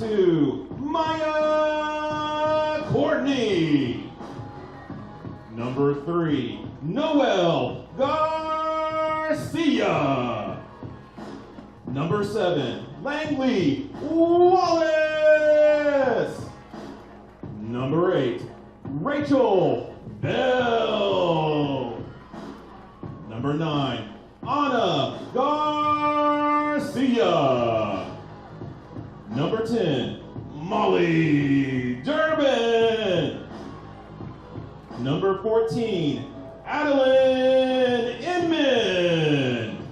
22, Maya Courtney. Number 3, Noel Garcia. Number 7, Langley Wallace. Number 8, Rachel Bell. Number 9, Anna Garcia. Number 10, Molly Durbin. Number 14, Adeline Inman.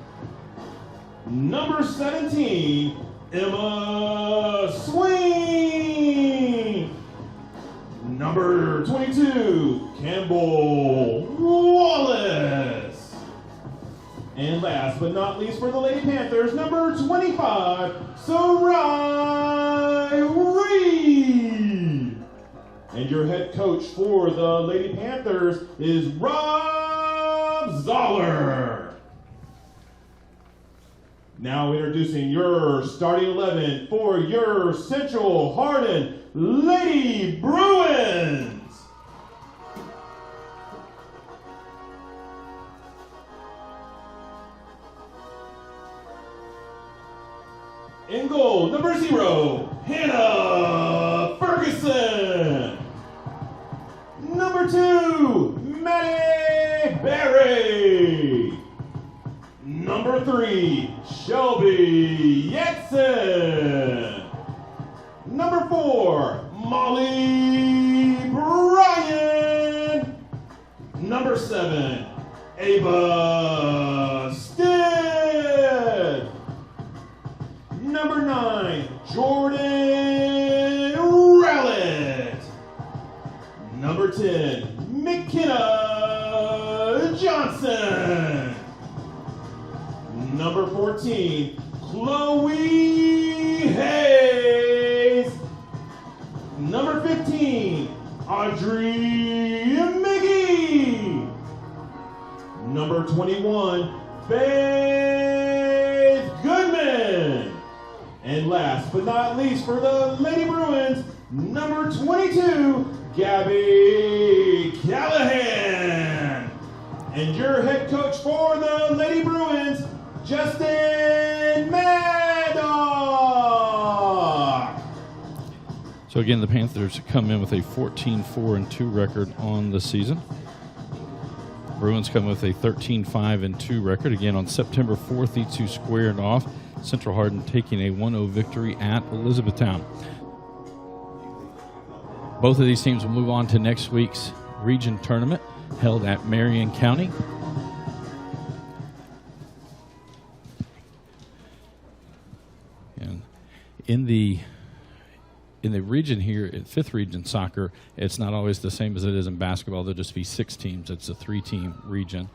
Number 17, Emma Swing. Number 22, Campbell Wallace. And last but not least for the Lady Panthers, number 25, Sarai Reed. And your head coach for the Lady Panthers is Rob Zoller. Now introducing your starting 11 for your Central Hardin Lady Bruins. In goal, number 0, Hannah Ferguson. Number 2, Maddie Berry. Number 3, Shelby Yetson. Number 4, Molly Bryan. Number 7, Ava Stitt. Number 9, Jordan Rowlett. Number 10, McKenna Johnson. Number 14, Chloe Hayes. Number 15, Audrey McGee. Number 21, Faith Goodman. And last but not least for the Lady Bruins, number 22, Gabby Callahan. And your head coach for the Lady Bruins, Justin Maddox. So again, the Panthers come in with a 14-4-2 record on the season. Bruins come with a 13-5-2 record. Again, on September 4th, these two squared off. Central Hardin taking a 1-0 victory at Elizabethtown. Both of these teams will move on to next week's region tournament held at Marion County. And in the region here, at 5th Region Soccer, it's not always the same as it is in basketball. There'll just be 6 teams. It's a 3-team region.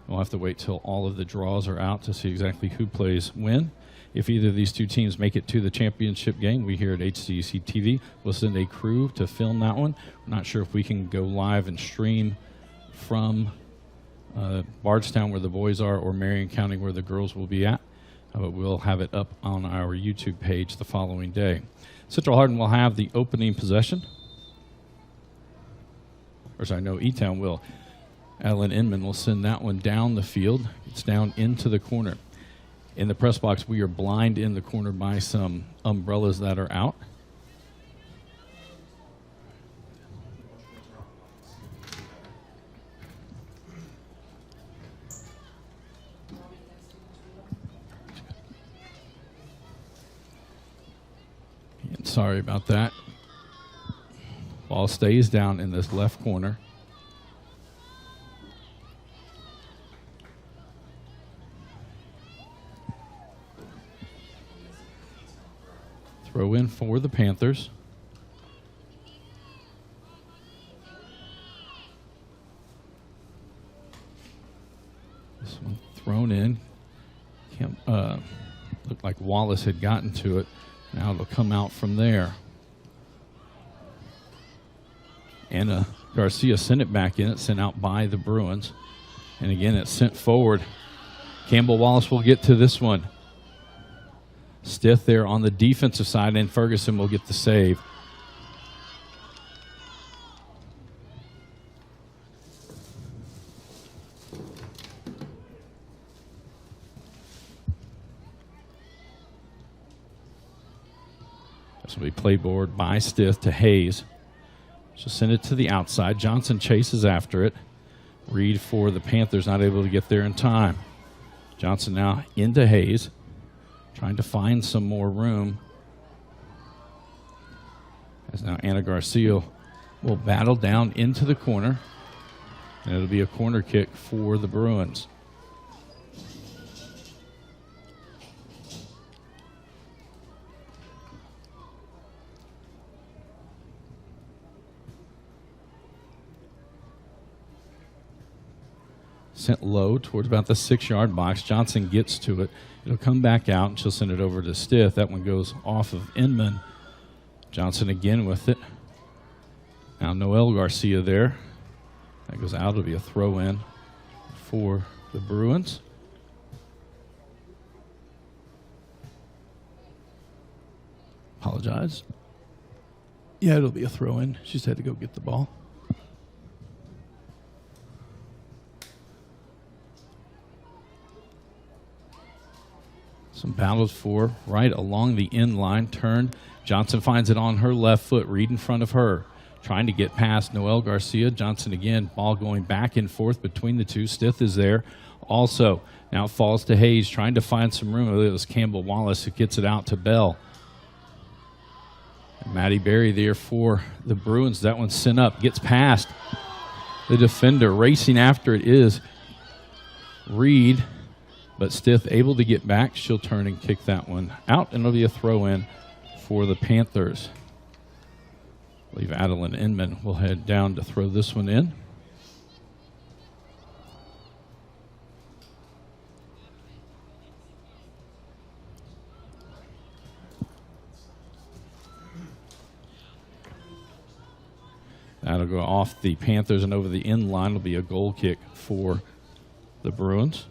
We'll have to wait till all of the draws are out to see exactly who plays when. If either of these two teams make it to the championship game, we here at HCEC-TV will send a crew to film that one. We're not sure if we can go live and stream from Bardstown where the boys are or Marion County where the girls will be at. But we'll have it up on our YouTube page the following day. Central Hardin will have the opening possession. Or sorry, no, E-Town will. Adeline Inman will send that one down the field. It's down into the corner. In the press box, we are blind in the corner by some umbrellas that are out. And sorry about that. Ball stays down in this left corner. Throw in for the Panthers. This one thrown in. Looked like Wallace had gotten to it. Now it'll come out from there. Anna Garcia sent it back in. It's sent out by the Bruins. And again, it's sent forward. Campbell Wallace will get to this one. Stith there on the defensive side, and Ferguson will get the save. This will be playboard by Stith to Hayes. She'll send it to the outside. Johnson chases after it. Reed for the Panthers, not able to get there in time. Johnson now into Hayes, trying to find some more room. As now Anna Garcia will battle down into the corner, and it'll be a corner kick for the Bruins. Sent low towards about the 6-yard box. Johnson gets to it. It'll come back out, and she'll send it over to Stith. That one goes off of Inman. Johnson again with it. Now Noel Garcia there. That goes out. It'll be a throw-in for the Bruins. Apologize. Yeah, it'll be a throw-in. She just had to go get the ball. Some battles for right along the end line. Turn. Johnson finds it on her left foot. Reed in front of her. Trying to get past Noel Garcia. Johnson again. Ball going back and forth between the two. Stith is there also. Now falls to Hayes. Trying to find some room. It was Campbell Wallace who gets it out to Bell. And Maddie Berry there for the Bruins. That one's sent up. Gets past the defender. Racing after it is Reed. But Stith able to get back. She'll turn and kick that one out, and it'll be a throw-in for the Panthers. I believe Adeline Inman will head down to throw this one in. That'll go off the Panthers and over the end line. It'll be a goal kick for the Bruins.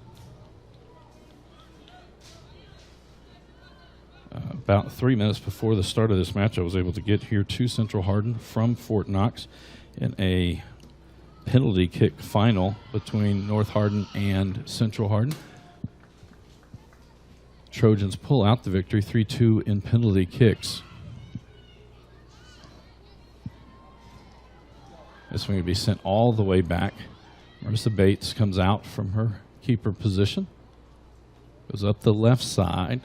About 3 minutes before the start of this match, I was able to get here to Central Hardin from Fort Knox in a penalty kick final between North Hardin and Central Hardin. Trojans pull out the victory 3-2 in penalty kicks. This one will be sent all the way back. Marissa Bates comes out from her keeper position, goes up the left side.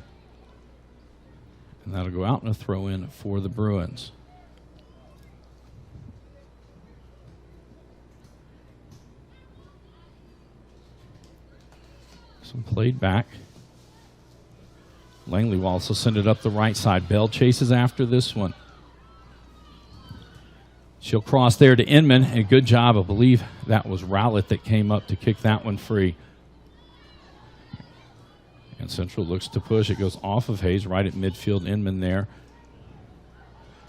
And that'll go out in a throw-in for the Bruins. Some played back. Langley will also send it up the right side. Bell chases after this one. She'll cross there to Inman, and a good job. I believe that was Rowlett that came up to kick that one free. And Central looks to push. It goes off of Hayes right at midfield. Inman there.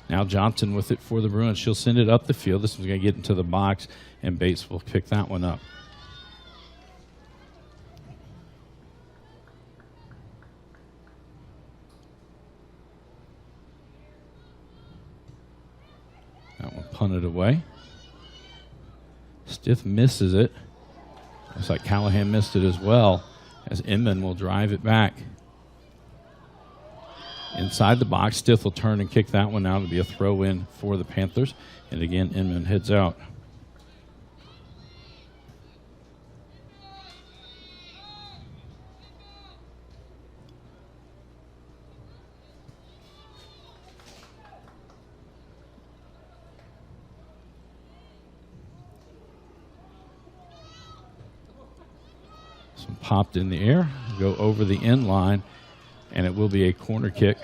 Now Johnson with it for the Bruins. She'll send it up the field. This one's going to get into the box, and Bates will pick that one up. That one punted away. Stith misses it. Looks like Callahan missed it as well, as Inman will drive it back. Inside the box, Stith will turn and kick that one out. It'll be a throw-in for the Panthers. And again, Inman heads out. Popped in the air, go over the end line, and it will be a corner kick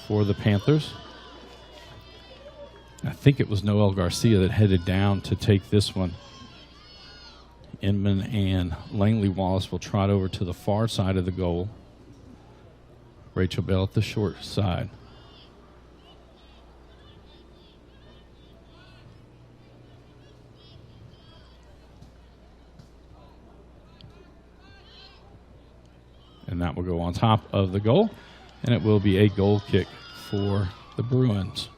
for the Panthers. I think it was Noel Garcia that headed down to take this one. Inman and Langley Wallace will trot over to the far side of the goal. Rachel Bell at the short side. And that will go on top of the goal. and it will be a goal kick for the Bruins.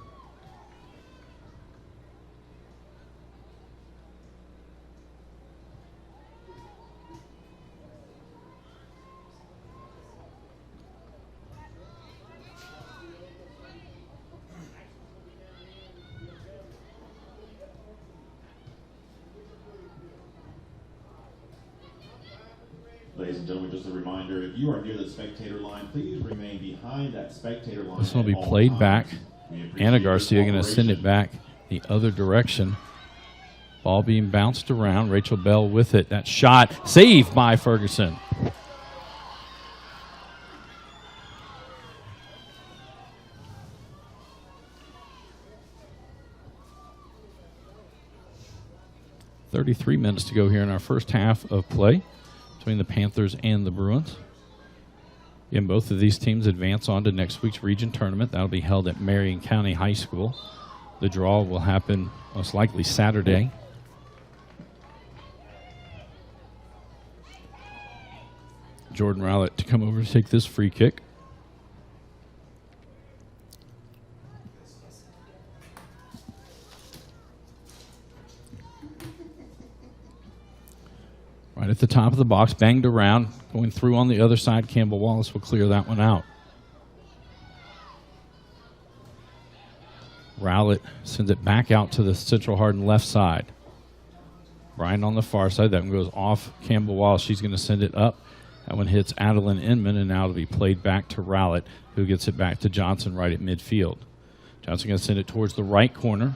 Ladies and gentlemen, just a reminder, if you are near the spectator line, please remain behind that spectator line. This will at be all played times. back. We appreciate Anna your Garcia going to send it cooperation. back the other direction. Ball being bounced around. Rachel Bell with it. That shot saved by Ferguson. .33 minutes to go here in our first half of play between the Panthers and the Bruins. Again, both of these teams advance on to next week's region tournament. That'll be held at Marion County High School. The draw will happen most likely Saturday. Jordan Rowlett to come over to take this free kick. Right at the top of the box, banged around, going through on the other side. Campbell Wallace will clear that one out. Rowlett sends it back out to the Central Hardin left side. Brian on the far side. That one goes off Campbell Wallace. She's going to send it up. That one hits Adeline Inman, and now it'll be played back to Rowlett, who gets it back to Johnson right at midfield. Johnson going to send it towards the right corner.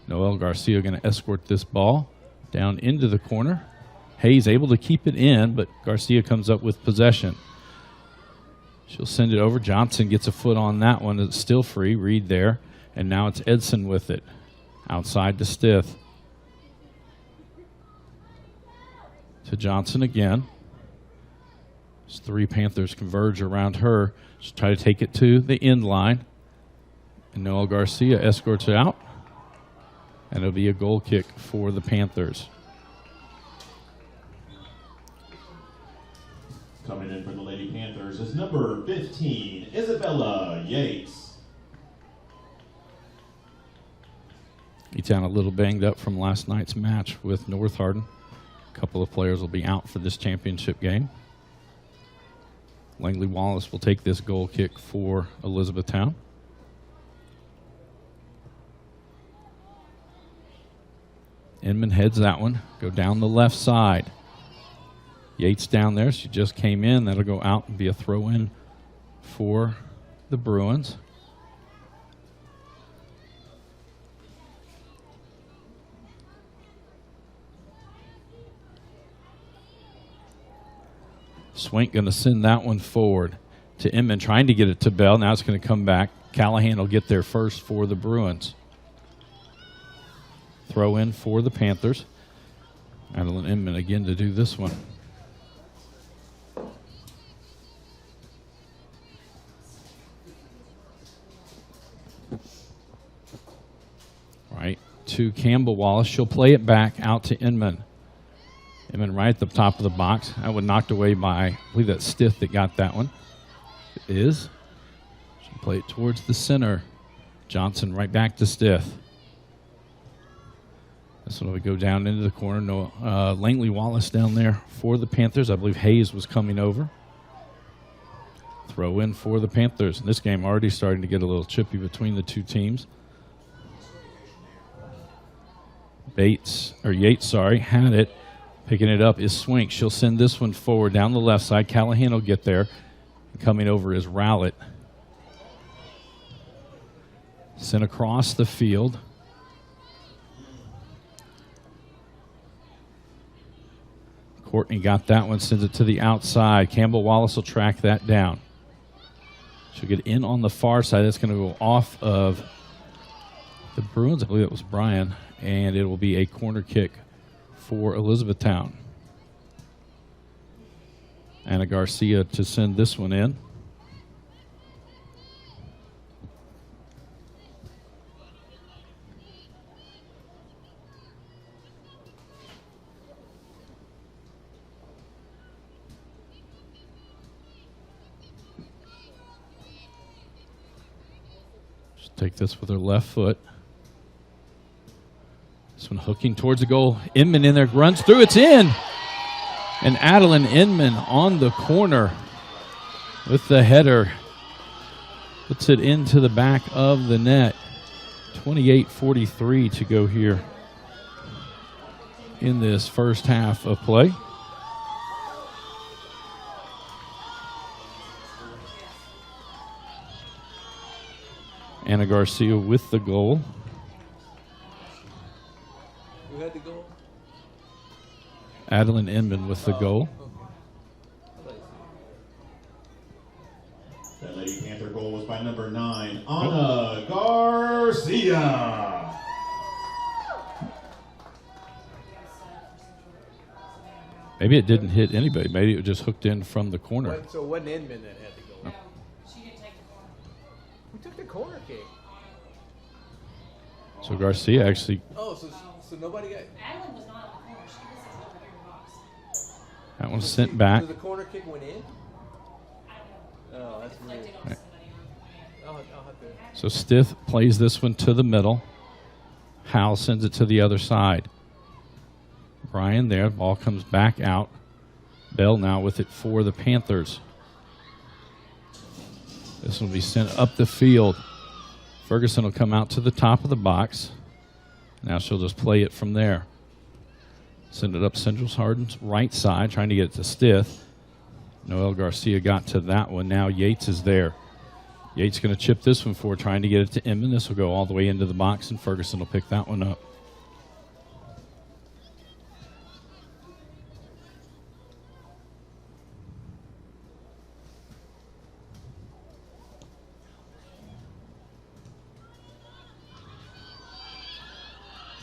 Noel Garcia going to escort this ball down into the corner. Hayes able to keep it in, but Garcia comes up with possession. She'll send it over. Johnson gets a foot on that one. It's still free. Reed there. And now it's Edson with it. Outside to Stith. To Johnson again. As three Panthers converge around her. She'll try to take it to the end line. And Noel Garcia escorts it out. And it'll be a goal kick for the Panthers. Coming in for the Lady Panthers is number 15, Isabella Yates. E-Town a little banged up from last night's match with North Hardin. A couple of players will be out for this championship game. Langley Wallace will take this goal kick for Elizabethtown. Inman heads that one. Go down the left side. Yates down there. She just came in. That'll go out and be a throw-in for the Bruins. Swank going to send that one forward to Inman, trying to get it to Bell. Now it's going to come back. Callahan will get there first for the Bruins. Throw in for the Panthers. Adeline Inman again to do this one. Right to Campbell Wallace. She'll play it back out to Inman. Inman right at the top of the box. That one knocked away by, I believe that's Stith that got that one. It is. She'll play it towards the center. Johnson right back to Stith. This one will go down into the corner. No, Langley Wallace down there for the Panthers. I believe Hayes was coming over. Throw in for the Panthers. And this game already starting to get a little chippy between the two teams. Yates, had it. Picking it up is Swink. She'll send this one forward down the left side. Callahan will get there. And coming over is Rowlett. Sent across the field. Courtney got that one, sends it to the outside. Campbell Wallace will track that down. She'll get in on the far side. That's going to go off of the Bruins. I believe it was Brian. And it will be a corner kick for Elizabethtown. Anna Garcia to send this one in. Take this with her left foot. This one hooking towards the goal. Inman in there, runs through, it's in. And Adeline Inman on the corner with the header. Puts it into the back of the net. 28:43 to go here in this first half of play. Anna Garcia with the goal. Who had the goal? Adeline Inman with the goal. That Lady Panther goal was by number 9, Anna Garcia. Maybe it didn't hit anybody. Maybe it just hooked in from the corner. So it wasn't Inman that had the goal. No, she didn't take the corner. Who took the corner kick? So Garcia actually, Oh, so nobody got. Adeline was not on the corner. She was sitting over here in the box. that one's sent back. So the corner kick went in? I don't know. Oh, that's weird. Deflected on somebody on the I'll have to. So Stith plays this one to the middle. Howell sends it to the other side. Brian there, ball comes back out. Bell now with it for the Panthers. This will be sent up the field. Ferguson will come out to the top of the box. Now she'll just play it from there. Send it up Central Hardin's right side, trying to get it to Stith. Noel Garcia got to that one. Now Yates is there. Yates going to chip this one forward, trying to get it to Inman. This will go all the way into the box, and Ferguson will pick that one up.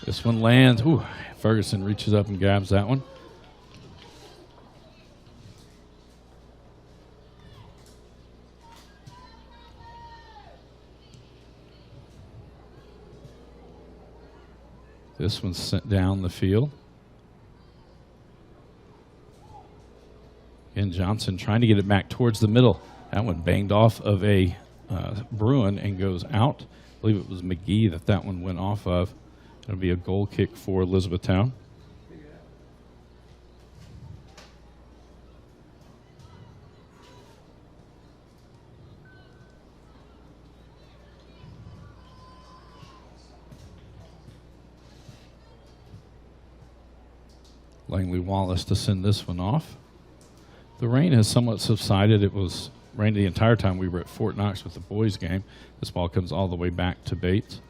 This one lands. Ooh, Ferguson reaches up and grabs that one. This one's sent down the field. And Johnson trying to get it back towards the middle. That one banged off of a Bruin and goes out. I believe it was McGee that one went off of. It'll be a goal kick for Elizabethtown. Langley Wallace to send this one off. The rain has somewhat subsided. It was rained the entire time we were at Fort Knox with the boys game. This ball comes all the way back to Bates.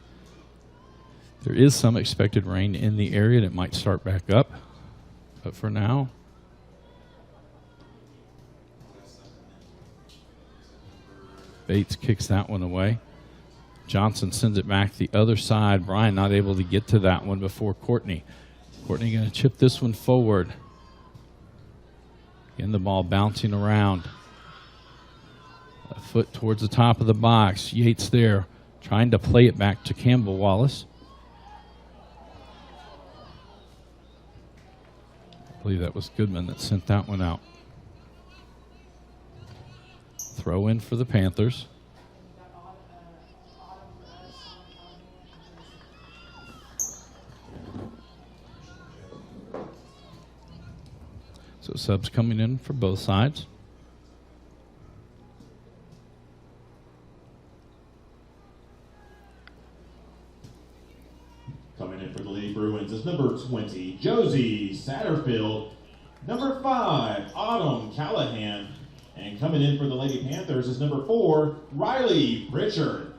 There is some expected rain in the area, and it might start back up. But for now, Bates kicks that one away. Johnson sends it back the other side. Brian not able to get to that one before Courtney. Courtney going to chip this one forward. Again, the ball bouncing around. A foot towards the top of the box. Yates there trying to play it back to Campbell Wallace. I believe that was Goodman that sent that one out. Throw in for the Panthers. So subs coming in for both sides. Coming in for the Lady Bruins is number 20, Josie Satterfield. Number 5, Autumn Callahan. And coming in for the Lady Panthers is number 4, Riley Pritchard.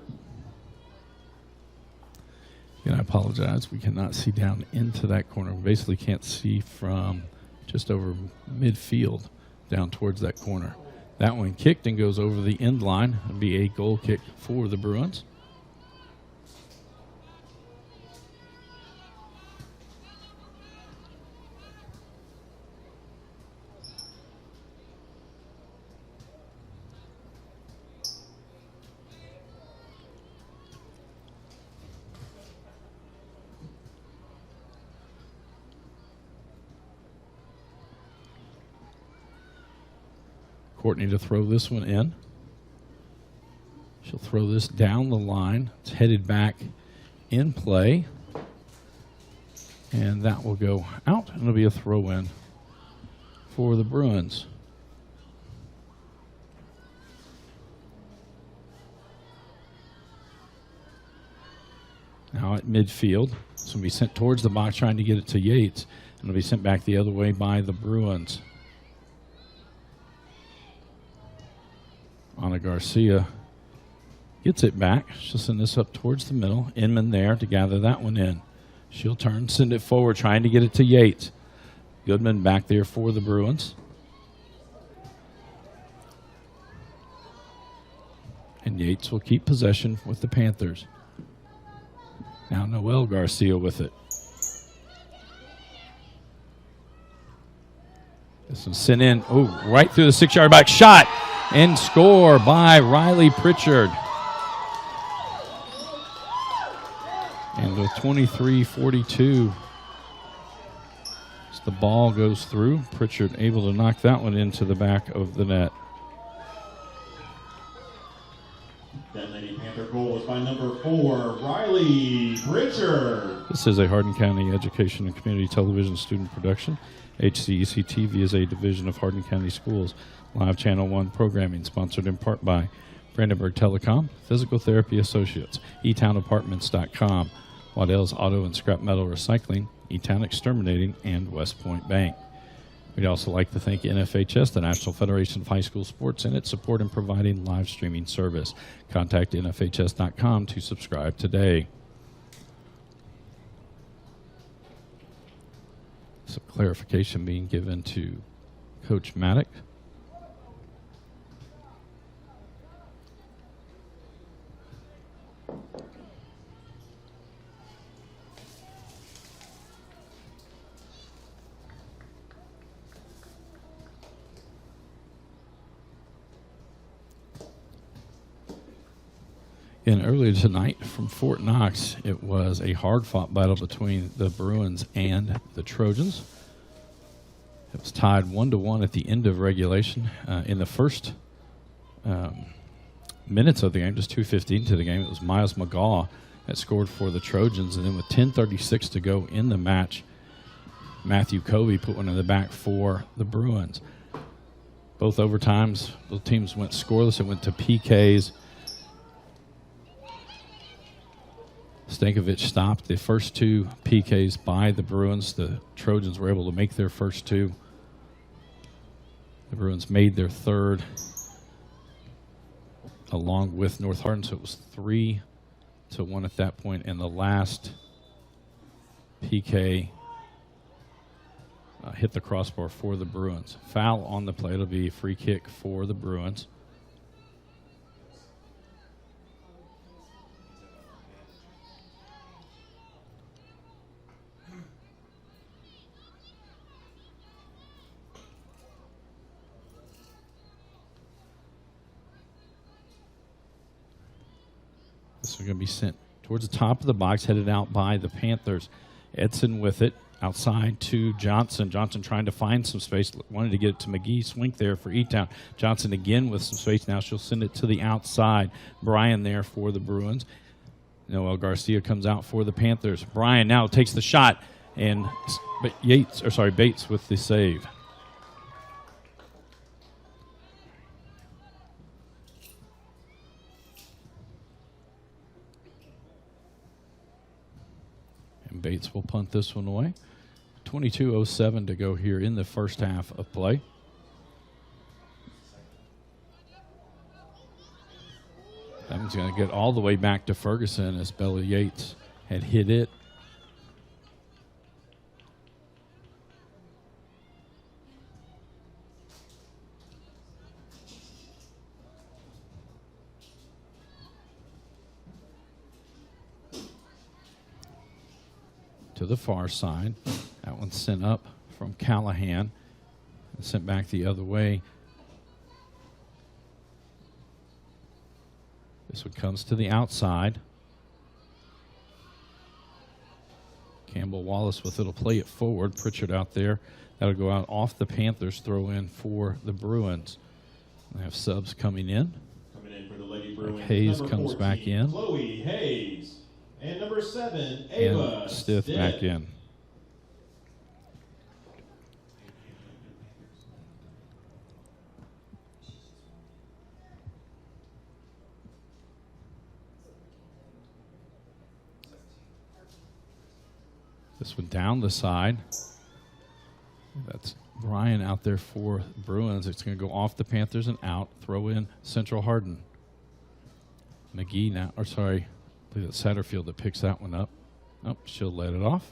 And I apologize, we cannot see down into that corner. We basically can't see from just over midfield down towards that corner. That one kicked and goes over the end line. It'll be a goal kick for the Bruins. Courtney to throw this one in. She'll She'll throw this down the line. It's headed back in play. And that will go out, and it'll be a throw-in for the Bruins. Now at midfield, it's going to be sent towards the box, trying to get it to Yates. And it'll be sent back the other way by the Bruins. Ana Garcia gets it back. She'll send this up towards the middle. Inman there to gather that one in. She'll turn, send it forward, trying to get it to Yates. Goodman back there for the Bruins. And Yates will keep possession with the Panthers. Now Noel Garcia with it. This one sent in, right through the 6-yard box. Shot and score by Riley Pritchard. And with 23-42, as the ball goes through, Pritchard able to knock that one into the back of the net. That Lady Panther goal was by number 4, Riley Pritchard. This is a Hardin County Education and Community Television student production. HCEC-TV is a division of Hardin County Schools. Live Channel 1 programming sponsored in part by Brandenburg Telecom, Physical Therapy Associates, eTownApartments.com, Waddell's Auto and Scrap Metal Recycling, eTown Exterminating, and West Point Bank. We'd also like to thank NFHS, the National Federation of High School Sports, and its support in providing live streaming service. Contact NFHS.com to subscribe today. Some clarification being given to Coach Maddock. And earlier tonight from Fort Knox, it was a hard-fought battle between the Bruins and the Trojans. It was tied 1-1 at the end of regulation. In the first minutes of the game, just 2:15 to the game, it was Miles McGaw that scored for the Trojans. And then with 10:36 to go in the match, Matthew Covey put one in the back for the Bruins. Both overtimes, both teams went scoreless. It went to PKs. Stankovic stopped the first 2 PKs by the Bruins. The Trojans were able to make their first 2. The Bruins made their third along with North Hardin, so it was 3-1 at that point. And the last PK hit the crossbar for the Bruins. Foul on the play. It'll be a free kick for the Bruins. This is going to be sent towards the top of the box, headed out by the Panthers. Edson with it, outside to Johnson. Johnson trying to find some space, wanted to get it to McGee. Swink there for E-Town. Johnson again with some space. Now she'll send it to the outside. Bryan there for the Bruins. Noel Garcia comes out for the Panthers. Bryan now takes the shot, and Bates with the save. Bates will punt this one away. 22:07 to go here in the first half of play. That one's going to get all the way back to Ferguson as Bella Yates had hit it. To the far side. That one's sent up from Callahan and sent back the other way. This one comes to the outside. Campbell Wallace with it'll play it forward. Pritchard out there. That'll go out off the Panthers, throw in for the Bruins. They have subs coming in. Coming in for the Lady Lady Bruins. Hayes Number comes 14, back in. Chloe Hayes. And number 7, Ava And Stith back in. This one down the side. That's Brian out there for Bruins. It's going to go off the Panthers and out. Throw in Central Hardin. McGee now, or sorry, I believe it's Satterfield that picks that one up. Nope, she'll let it off.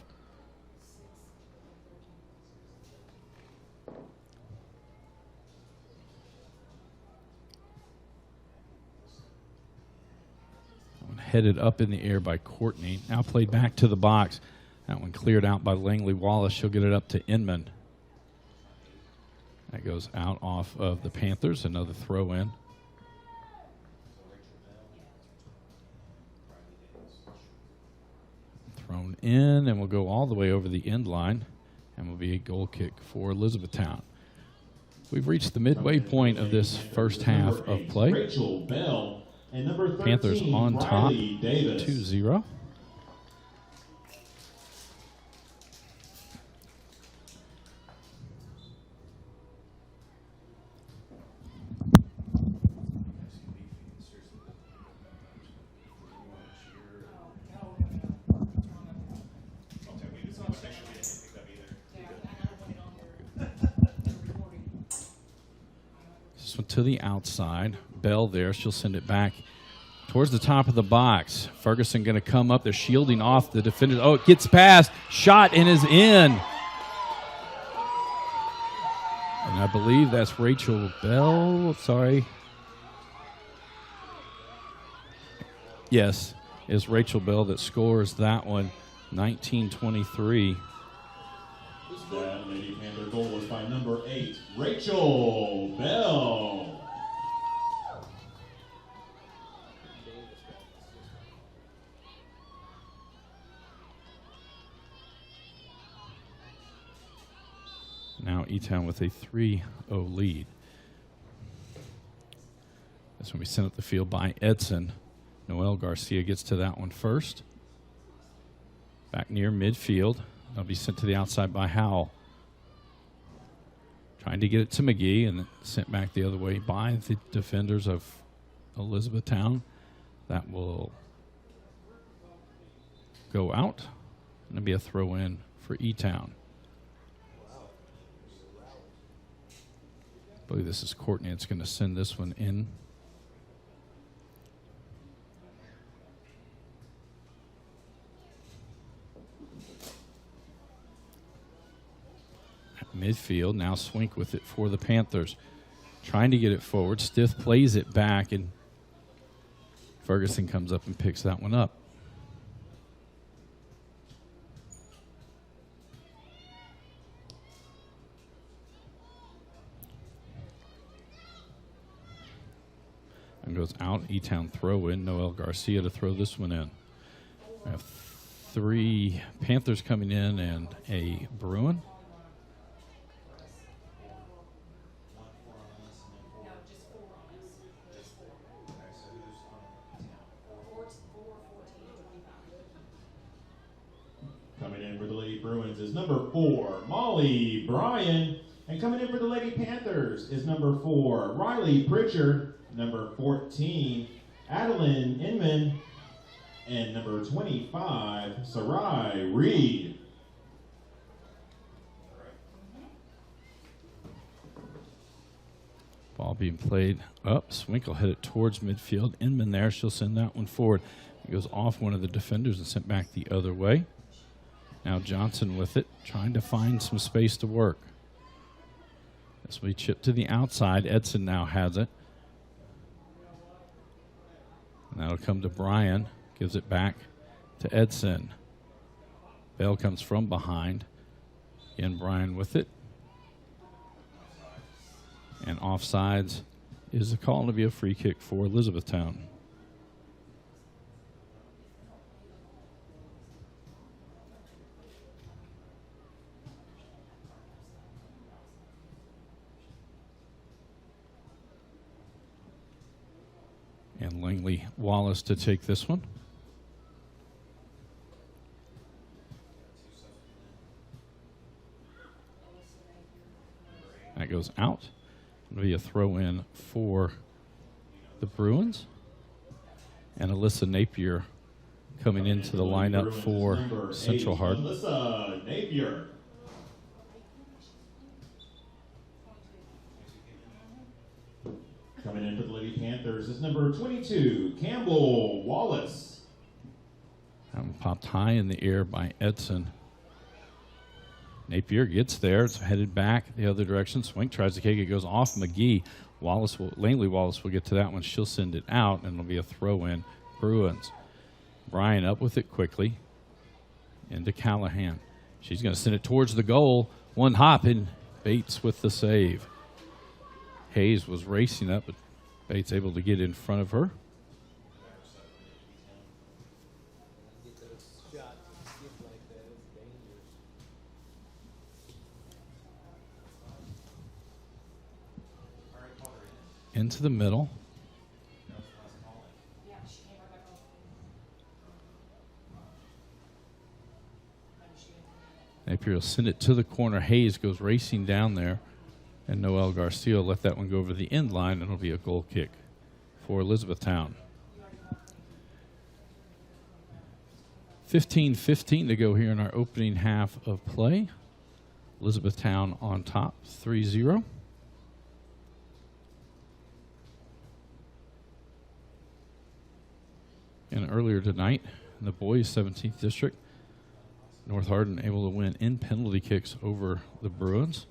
That one headed up in the air by Courtney. Now played back to the box. That one cleared out by Langley Wallace. She'll get it up to Inman. That goes out off of the Panthers. Another throw in. Thrown in, and will go all the way over the end line, and will be a goal kick for Elizabethtown. We've reached the midway point of this first half of play. Rachel Bell and number 13, Panthers on top, Riley Davis. 2-0. This one to the outside. Bell there. She'll send it back towards the top of the box. Ferguson going to come up. They're shielding off the defenders. Oh, it gets past. Shot and is in. And I believe that's Rachel Bell. Sorry. Yes, it's Rachel Bell that scores that one. 19-23. That Lady Panther goal was by number 8, Rachel Bell. Now E-Town with a 3-0 lead. This one we sent up the field by Edson. Noel Garcia gets to that one first. Back near midfield. That'll be sent to the outside by Howell. Trying to get it to McGee and sent back the other way by the defenders of Elizabethtown. That will go out. And it'll be a throw in for E-Town. I believe this is Courtney. It's going to send this one in. Midfield, now Swink with it for the Panthers. Trying to get it forward. Stith plays it back, and Ferguson comes up and picks that one up. And goes out. E-Town throw in. Noel Garcia to throw this one in. We have 3 Panthers coming in and a Bruin. Coming in for the Lady Bruins is number 4, Molly Bryan. And coming in for the Lady Panthers is number 4, Riley Pritchard. Number 14, Adeline Inman. And number 25, Sarai Reed. Ball being played up. Swink will hit it towards midfield. Inman there. She'll send that one forward. It goes off one of the defenders and sent back the other way. Now Johnson with it, trying to find some space to work. This will be chipped to the outside. Edson now has it. And that'll come to Bryan. Gives it back to Edson. Bell comes from behind. Again, Bryan with it. And offsides is the call to be a free kick for Elizabethtown. And Langley Wallace to take this one. That goes out. It'll be a throw in for the Bruins. And Alyssa Napier coming into the lineup for Central Hardin. Alyssa Napier. Coming in for the Lady Panthers is number 22, Campbell Wallace. That one popped high in the air by Edson. Napier gets there. It's headed back the other direction. Swink tries to kick. It goes off McGee. Langley Wallace will get to that one. She'll send it out, and it'll be a throw-in. Bruins. Bryan up with it quickly. Into Callahan. She's going to send it towards the goal. One hop, and Bates with the save. Hayes was racing up, but Bates able to get in front of her. Get those shots skip like that. It's dangerous. Into the middle. Yeah, she came right back over. Napier will send it to the corner. Hayes goes racing down there. And Noel Garcia let that one go over the end line, and it'll be a goal kick for Elizabethtown. 15:15 to go here in our opening half of play. Elizabethtown on top, 3-0. And earlier tonight, in the boys' 17th district, North Hardin able to win in penalty kicks over the Bruins.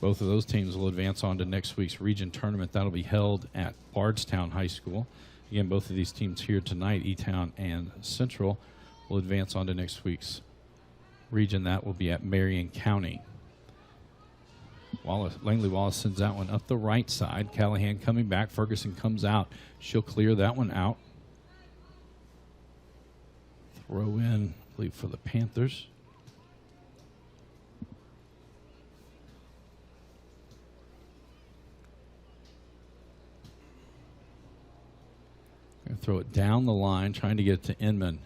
Both of those teams will advance on to next week's region tournament. That'll be held at Bardstown High School. Again, both of these teams here tonight, E-Town and Central, will advance on to next week's region. That will be at Marion County. Langley Wallace sends that one up the right side. Callahan coming back. Ferguson comes out. She'll clear that one out. Throw in, I believe, for the Panthers. Throw it down the line, trying to get it to Inman.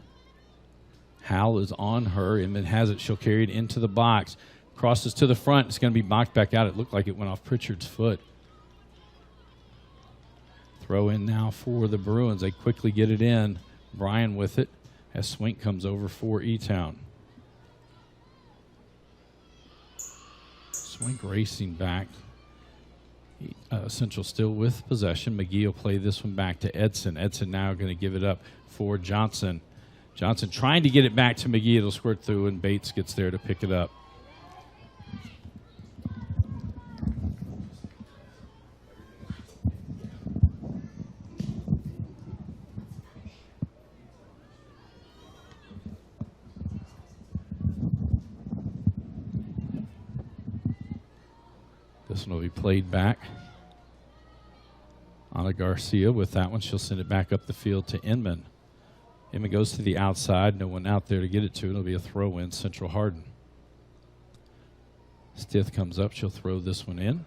Howell is on her. Inman has it. She'll carry it into the box. Crosses to the front. It's going to be boxed back out. It looked like it went off Pritchard's foot. Throw in now for the Bruins. They quickly get it in. Bryan with it as Swink comes over for E-Town. Swink racing back. Central still with possession. McGee will play this one back to Edson. Edson now going to give it up for Johnson. Johnson trying to get it back to McGee. It'll squirt through, and Bates gets there to pick it up. This one will be played back. Ana Garcia with that one. She'll send it back up the field to Inman. Inman goes to the outside. No one out there to get it to. It'll be a throw-in, Central Hardin. Stith comes up. She'll throw this one in.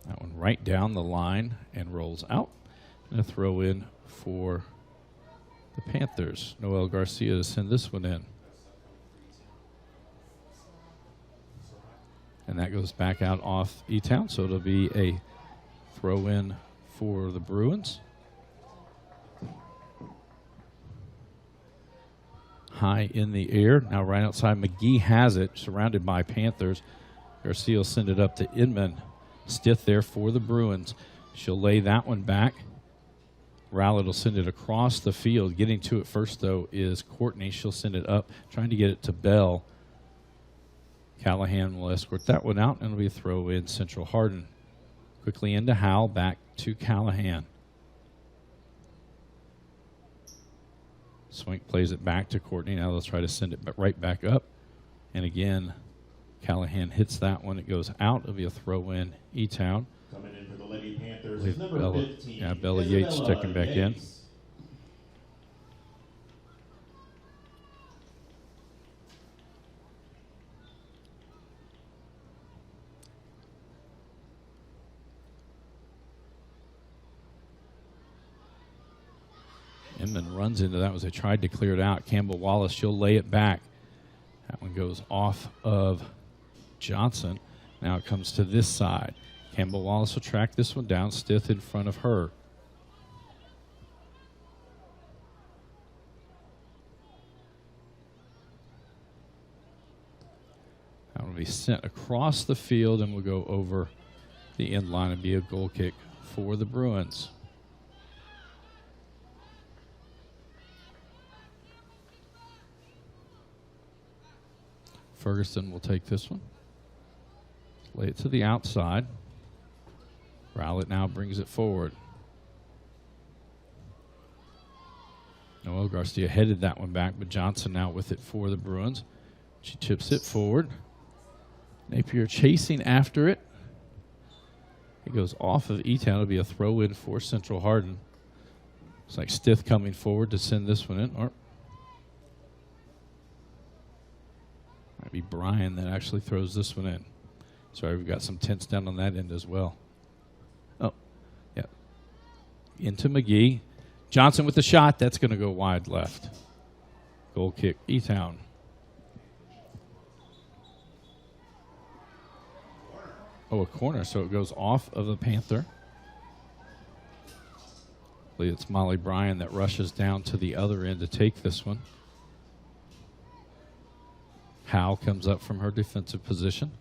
That one right down the line and rolls out. And a throw-in for the Panthers. Noel Garcia to send this one in. And that goes back out off E-Town, so it'll be a throw-in for the Bruins. High in the air. Now right outside, McGee has it, surrounded by Panthers. Garcia will send it up to Inman. Stith there for the Bruins. She'll lay that one back. Rowlett will send it across the field. Getting to it first, though, is Courtney. She'll send it up, trying to get it to Bell. Callahan will escort that one out, and it'll be a throw in Central Hardin. Quickly into Howell, back to Callahan. Swink plays it back to Courtney. Now they'll try to send it right back up. And again, Callahan hits that one. It goes out. It'll be a throw in E-Town. Coming in for the Lady Panthers is number 15. Yeah, Bella Yates checking back in. Inman runs into that as they tried to clear it out. Campbell Wallace, she'll lay it back. That one goes off of Johnson. Now it comes to this side. Campbell Wallace will track this one down. Stith in front of her. That will be sent across the field and will go over the end line and be a goal kick for the Bruins. Ferguson will take this one. Lay it to the outside. Rowlett now brings it forward. Noel Garcia headed that one back, but Johnson now with it for the Bruins. She chips it forward. Napier chasing after it. It goes off of E-Town. It'll be a throw-in for Central Hardin. It's like Stith coming forward to send this one in. Or might be Brian that actually throws this one in. Sorry, we've got some tents down on that end as well. Oh, yeah. Into McGee. Johnson with the shot. That's going to go wide left. Goal kick, E-Town. Oh, a corner, so it goes off of the Panther. I believe it's Molly Bryan that rushes down to the other end to take this one. Howe comes up from her defensive position.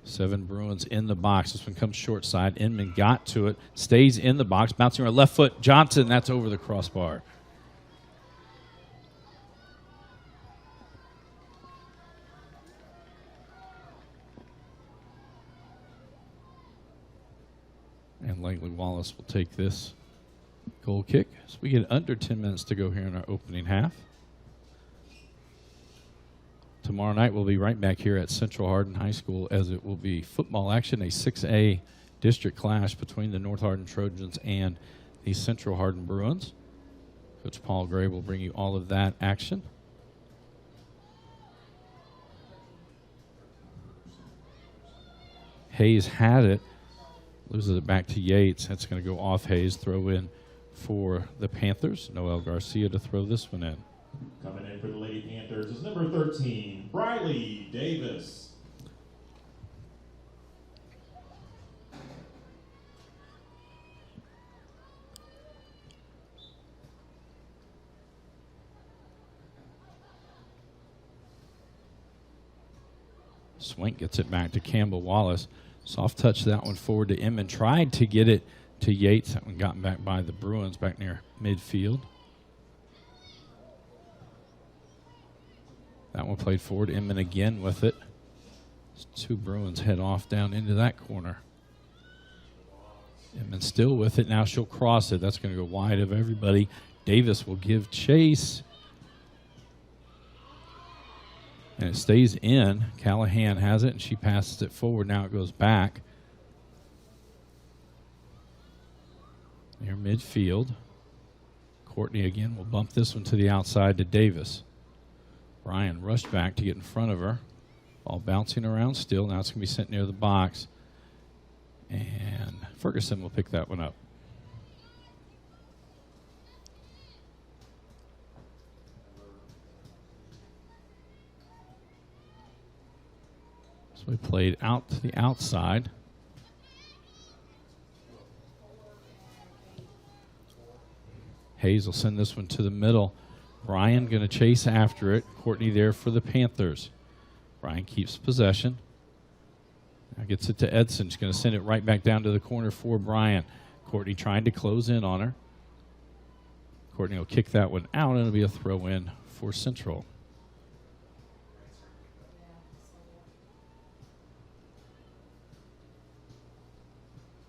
7 Bruins in the box. This one comes short side. Inman got to it, stays in the box, bouncing around left foot. Johnson, that's over the crossbar. And Langley Wallace will take this goal kick. So we get under 10 minutes to go here in our opening half. Tomorrow night we'll be right back here at Central Hardin High School as it will be football action, a 6A district clash between the North Hardin Trojans and the Central Hardin Bruins. Coach Paul Gray will bring you all of that action. Hayes had it. Loses it back to Yates. That's going to go off Hayes. Throw in for the Panthers. Noel Garcia to throw this one in. Coming in for the Lady Panthers is number 13, Briley Davis. Swank gets it back to Campbell Wallace. Soft touch that one forward to Inman. Tried to get it to Yates. That one gotten back by the Bruins back near midfield. That one played forward. Inman again with it. 2 Bruins head off down into that corner. Inman still with it. Now she'll cross it. That's going to go wide of everybody. Davis will give chase. And it stays in. Callahan has it, and she passes it forward. Now it goes back. Near midfield. Courtney again will bump this one to the outside to Davis. Bryan rushed back to get in front of her. Ball bouncing around still. Now it's going to be sent near the box. And Ferguson will pick that one up. So we played out to the outside. Hayes will send this one to the middle. Bryan going to chase after it. Courtney there for the Panthers. Bryan keeps possession. Now gets it to Edson. She's going to send it right back down to the corner for Bryan. Courtney trying to close in on her. Courtney will kick that one out, and it'll be a throw-in for Central.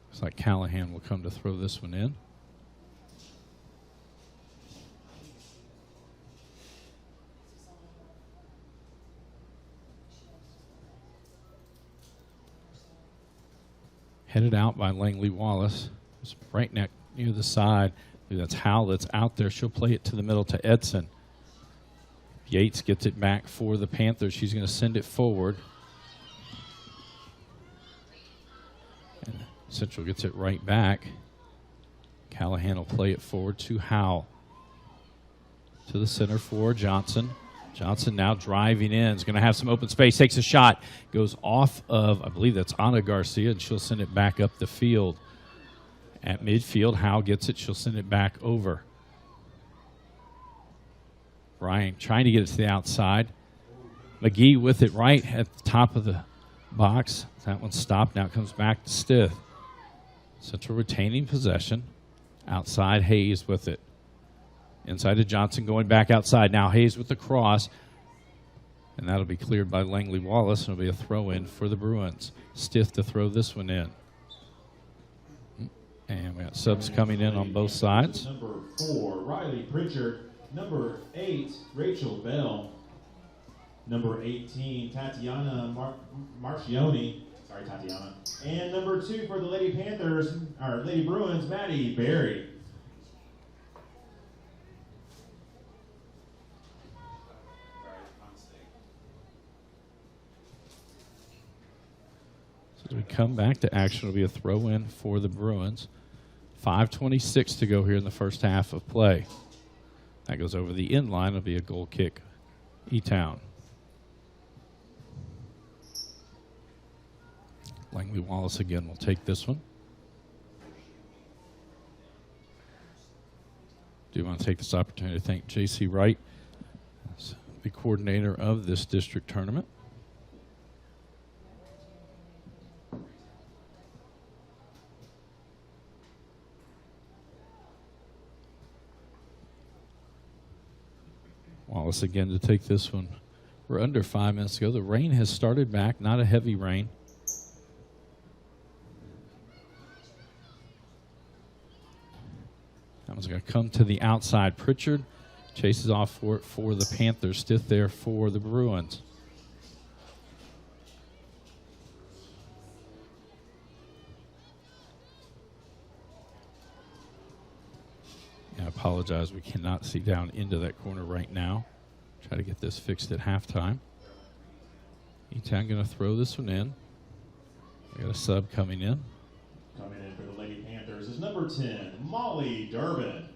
Looks like Callahan will come to throw this one in. Headed out by Langley Wallace. It's right near the side. That's Howell that's out there. She'll play it to the middle to Edson. Yates gets it back for the Panthers. She's going to send it forward. And Central gets it right back. Callahan will play it forward to Howell. To the center for Johnson. Johnson now driving in. Is going to have some open space. Takes a shot. Goes off of, I believe that's Ana Garcia, and she'll send it back up the field. At midfield, Howell gets it. She'll send it back over. Ryan trying to get it to the outside. McGee with it right at the top of the box. That one stopped. Now it comes back to Stith. Central retaining possession. Outside, Hayes with it. Inside to Johnson, going back outside. Now Hayes with the cross. And that'll be cleared by Langley Wallace. And it'll be a throw-in for the Bruins. Stith to throw this one in. And we got subs coming in on both sides. Number 4, Riley Pritchard. Number 8, Rachel Bell. Number 18, Tatiana Marchioni. Sorry, Tatiana. And number 2 for the Lady Panthers, or Lady Bruins, Maddie Berry. So as we come back to action, it'll be a throw-in for the Bruins. 5:26 to go here in the first half of play. That goes over the end line. It'll be a goal kick, E-Town. Langley Wallace again will take this one. Do want to take this opportunity to thank J.C. Wright, the coordinator of this district tournament. Wallace again to take this one. We're under 5 minutes to go. The rain has started back, not a heavy rain. That one's going to come to the outside. Pritchard chases off for it for the Panthers. Stith there for the Bruins. I apologize, we cannot see down into that corner right now. Try to get this fixed at halftime. E-Town going to throw this one in. We got a sub coming in. Coming in for the Lady Panthers is number 10, Molly Durbin.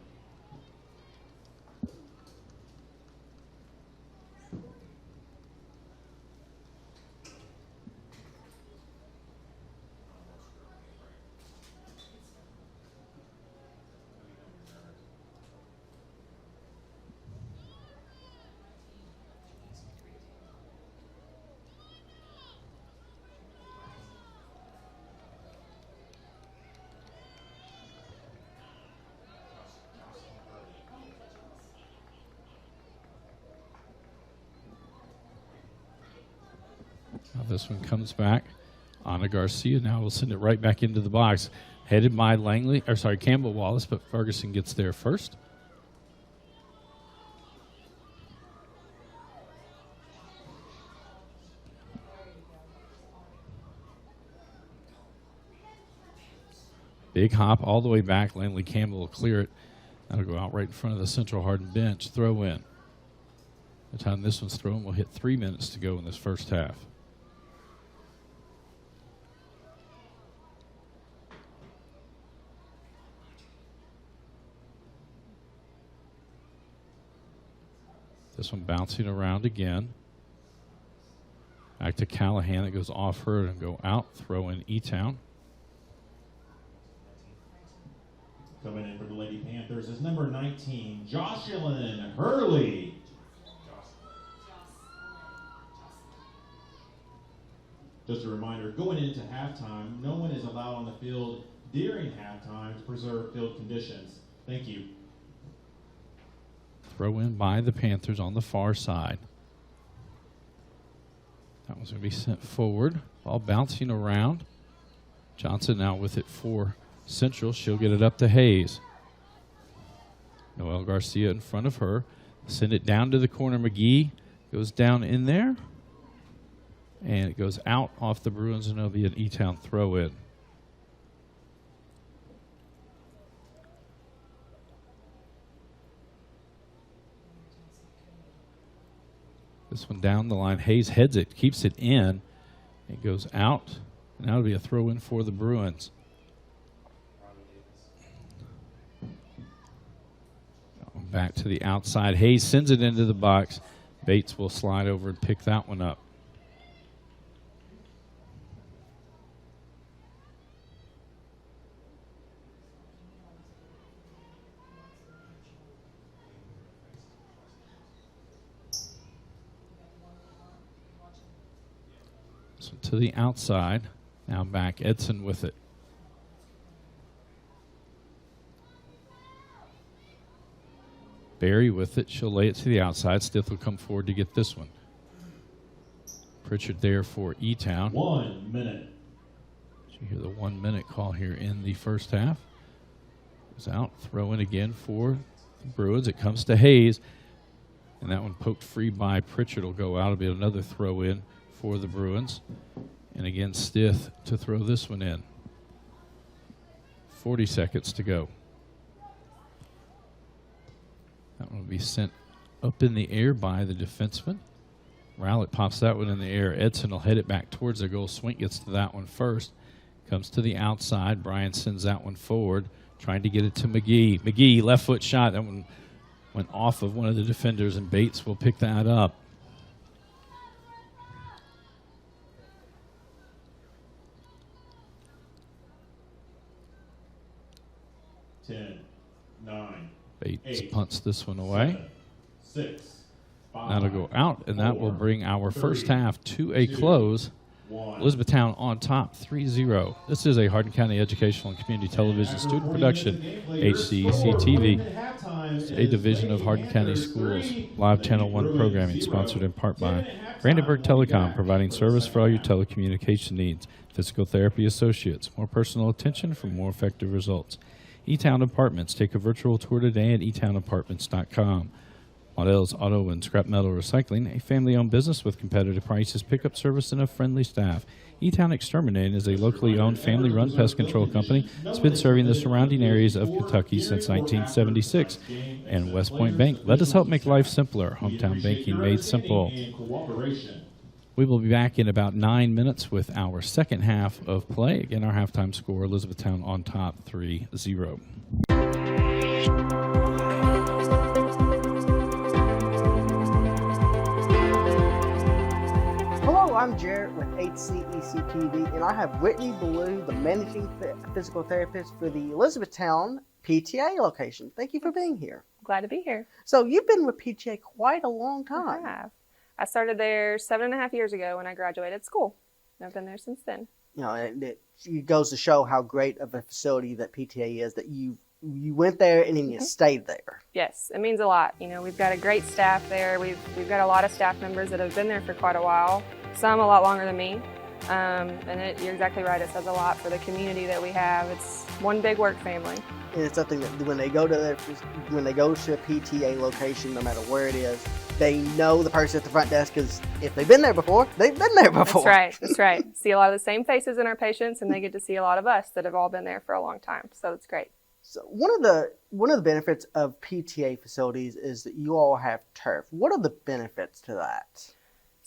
Now this one comes back. Ana Garcia now will send it right back into the box. Headed by Campbell Wallace, but Ferguson gets there first. Big hop all the way back. Langley Campbell will clear it. That'll go out right in front of the Central Hardin bench. Throw in. By the time this one's thrown, we'll hit 3 minutes to go in this first half. This one bouncing around again. Back to Callahan. It goes off her and go out. Throw in E-Town. Coming in for the Lady Panthers is number 19, Jocelyn Hurley. Just a reminder, going into halftime, no one is allowed on the field during halftime to preserve field conditions. Thank you. Throw in by the Panthers on the far side. That one's going to be sent forward. Ball bouncing around. Johnson now with it for Central. She'll get it up to Hayes. Noel Garcia in front of her. Send it down to the corner. McGee goes down in there. And it goes out off the Bruins, and it'll be an E-Town throw in. This one down the line. Hayes heads it, keeps it in. It goes out. And that'll be a throw in for the Bruins. Back to the outside. Hayes sends it into the box. Bates will slide over and pick that one up. So to the outside. Now back. Edson with it. Barry with it. She'll lay it to the outside. Stith will come forward to get this one. Pritchard there for E-Town. 1 minute. You hear the 1 minute call here in the first half. Goes out. Throw in again for the Bruins. It comes to Hayes. And that one poked free by Pritchard will go out. It'll be another throw in for the Bruins. And again, Stith to throw this one in. 40 seconds to go. That one will be sent up in the air by the defenseman. Rowlett pops that one in the air. Edson will head it back towards the goal. Swink gets to that one first. Comes to the outside. Bryan sends that one forward, trying to get it to McGee. McGee, left foot shot. That one went off of one of the defenders, and Bates will pick that up. Ten, 9, Bates 8, punts this one away. 7, 6, 5. That'll go out, and that will 4, bring our first 3, half to a 2, close. 1. Elizabethtown on top, 3-0. This is a Hardin County Educational and Community Television student production, HCEC-TV. It's a division of Hardin County Schools. Live Channel 1 programming sponsored in part by Brandenburg Telecom, providing service for all your telecommunication needs. Physical Therapy Associates, more personal attention for more effective results. E-Town Apartments, take a virtual tour today at etownapartments.com. Waddell's Auto and Scrap Metal Recycling, a family-owned business with competitive prices, pickup service, and a friendly staff. E-Town Exterminating is a locally owned, family-run pest control company that's been serving the surrounding areas of Kentucky since 1976. And West Point Bank, let us help make life simpler. Hometown banking made simple. We will be back in about 9 minutes with our second half of play. Again, our halftime score, Elizabethtown on top, 3-0. I'm Jarrett with HCEC-TV, and I have Whitney Ballou, the managing physical therapist for the Elizabethtown PTA location. Thank you for being here. Glad to be here. So you've been with PTA quite a long time. I have. I started there 7.5 years ago when I graduated school. I've been there since then. You know, it goes to show how great of a facility that PTA is, that you went there and then you stayed there. Yes, it means a lot. You know, we've got a great staff there. We've got a lot of staff members that have been there for quite a while. Some a lot longer than me. You're exactly right. It says a lot for the community that we have. It's one big work family. And it's something that when they go to a PTA location, no matter where it is, they know the person at the front desk, because if they've been there before, they've been there before. That's right. See a lot of the same faces in our patients, and they get to see a lot of us that have all been there for a long time. So it's great. So one of the benefits of PTA facilities is that you all have turf. What are the benefits to that?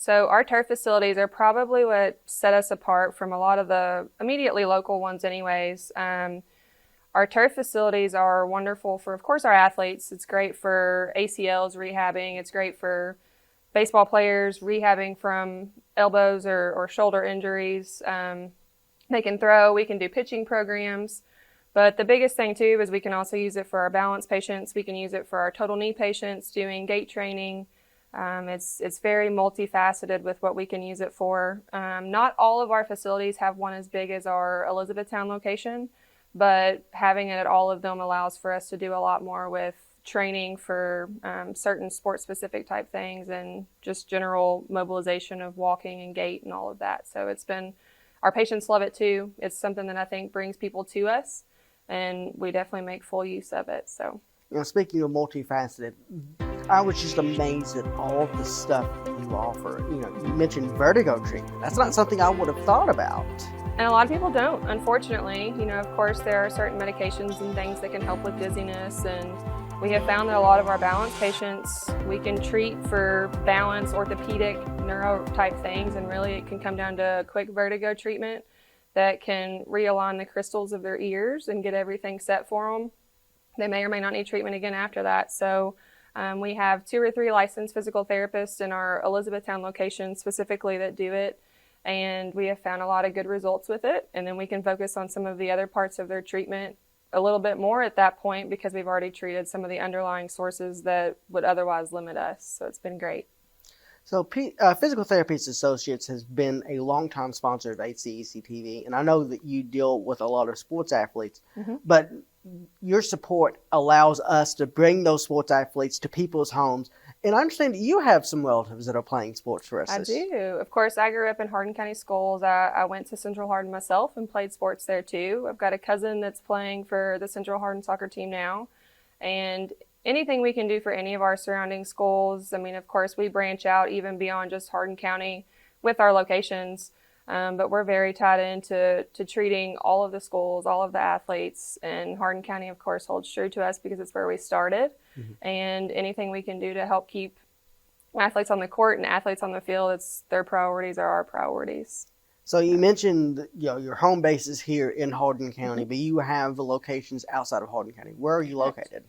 So our turf facilities are probably what set us apart from a lot of the immediately local ones anyways. Our turf facilities are wonderful for, of course, our athletes. It's great for ACLs rehabbing. It's great for baseball players rehabbing from elbows or shoulder injuries. They can throw. We can do pitching programs. But the biggest thing, too, is we can also use it for our balance patients. We can use it for our total knee patients doing gait training. It's very multifaceted with what we can use it for. Not all of our facilities have one as big as our Elizabethtown location, but having it at all of them allows for us to do a lot more with training for certain sport-specific type things and just general mobilization of walking and gait and all of that. So our patients love it too. It's something that I think brings people to us, and we definitely make full use of it. So, speaking of multifaceted, I was just amazed at all the stuff you offer. You mentioned vertigo treatment. That's not something I would have thought about. And a lot of people don't, unfortunately. Of course, there are certain medications and things that can help with dizziness, and we have found that a lot of our balance patients, we can treat for balance, orthopedic, neuro type things, and really it can come down to a quick vertigo treatment that can realign the crystals of their ears and get everything set for them. they may or may not need treatment again after that. So we have 2 or 3 licensed physical therapists in our Elizabethtown location specifically that do it, and we have found a lot of good results with it. And then we can focus on some of the other parts of their treatment a little bit more at that point because we've already treated some of the underlying sources that would otherwise limit us. So it's been great. So Physical Therapists Associates has been a longtime sponsor of HCEC-TV, and I know that you deal with a lot of sports athletes, but your support allows us to bring those sports athletes to people's homes. And I understand that you have some relatives that are playing sports for us. I do. Of course, I grew up in Hardin County Schools. I went to Central Hardin myself and played sports there too. I've got a cousin that's playing for the Central Hardin soccer team now. And anything we can do for any of our surrounding schools, I mean, of course, we branch out even beyond just Hardin County with our locations. But we're very tied into treating all of the schools, all of the athletes, and Hardin County, of course, holds true to us because it's where we started. And anything we can do to help keep athletes on the court and athletes on the field, their priorities are our priorities. So you mentioned your home base is here in Hardin County, but you have locations outside of Hardin County. Where are you located?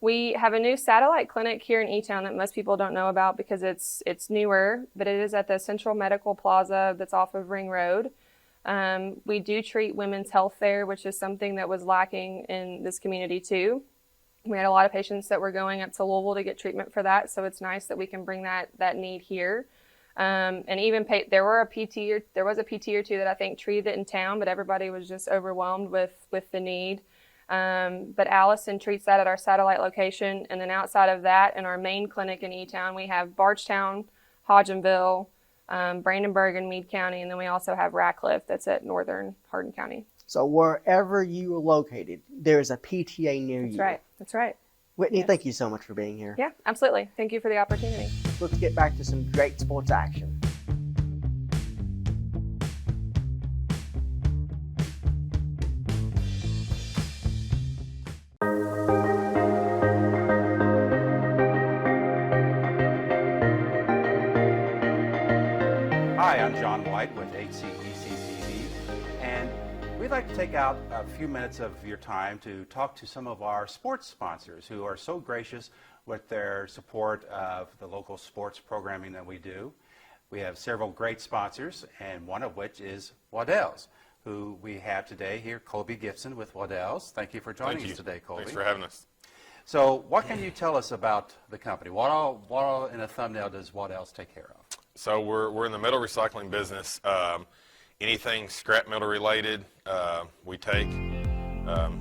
We have a new satellite clinic here in E-Town that most people don't know about because it's newer, but it is at the Central Medical Plaza that's off of Ring Road. We do treat women's health there, which is something that was lacking in this community too. We had a lot of patients that were going up to Louisville to get treatment for that, so it's nice that we can bring that need here. And even there was a PT or two that I think treated it in town, but everybody was just overwhelmed with the need. But Allison treats that at our satellite location, and then outside of that, in our main clinic in E-Town, we have Bargetown, Hodgenville, Brandenburg and Meade County, and then we also have Ratcliffe that's at northern Hardin County. So wherever you are located, there is a PTA near you. That's right. Whitney, thank you so much for being here. Yeah, absolutely. Thank you for the opportunity. Let's get back to some great sports action. Hi, I'm John White with HCEC-TV, and we'd like to take out a few minutes of your time to talk to some of our sports sponsors who are so gracious with their support of the local sports programming that we do. We have several great sponsors, and one of which is Waddell's, who we have today here, Colby Gibson with Waddell's. Thank you for joining us today, Colby. Thanks for having us. So what can you tell us about the company? What all in a thumbnail does Waddell's take care of? So we're in the metal recycling business. Anything scrap metal related, we take.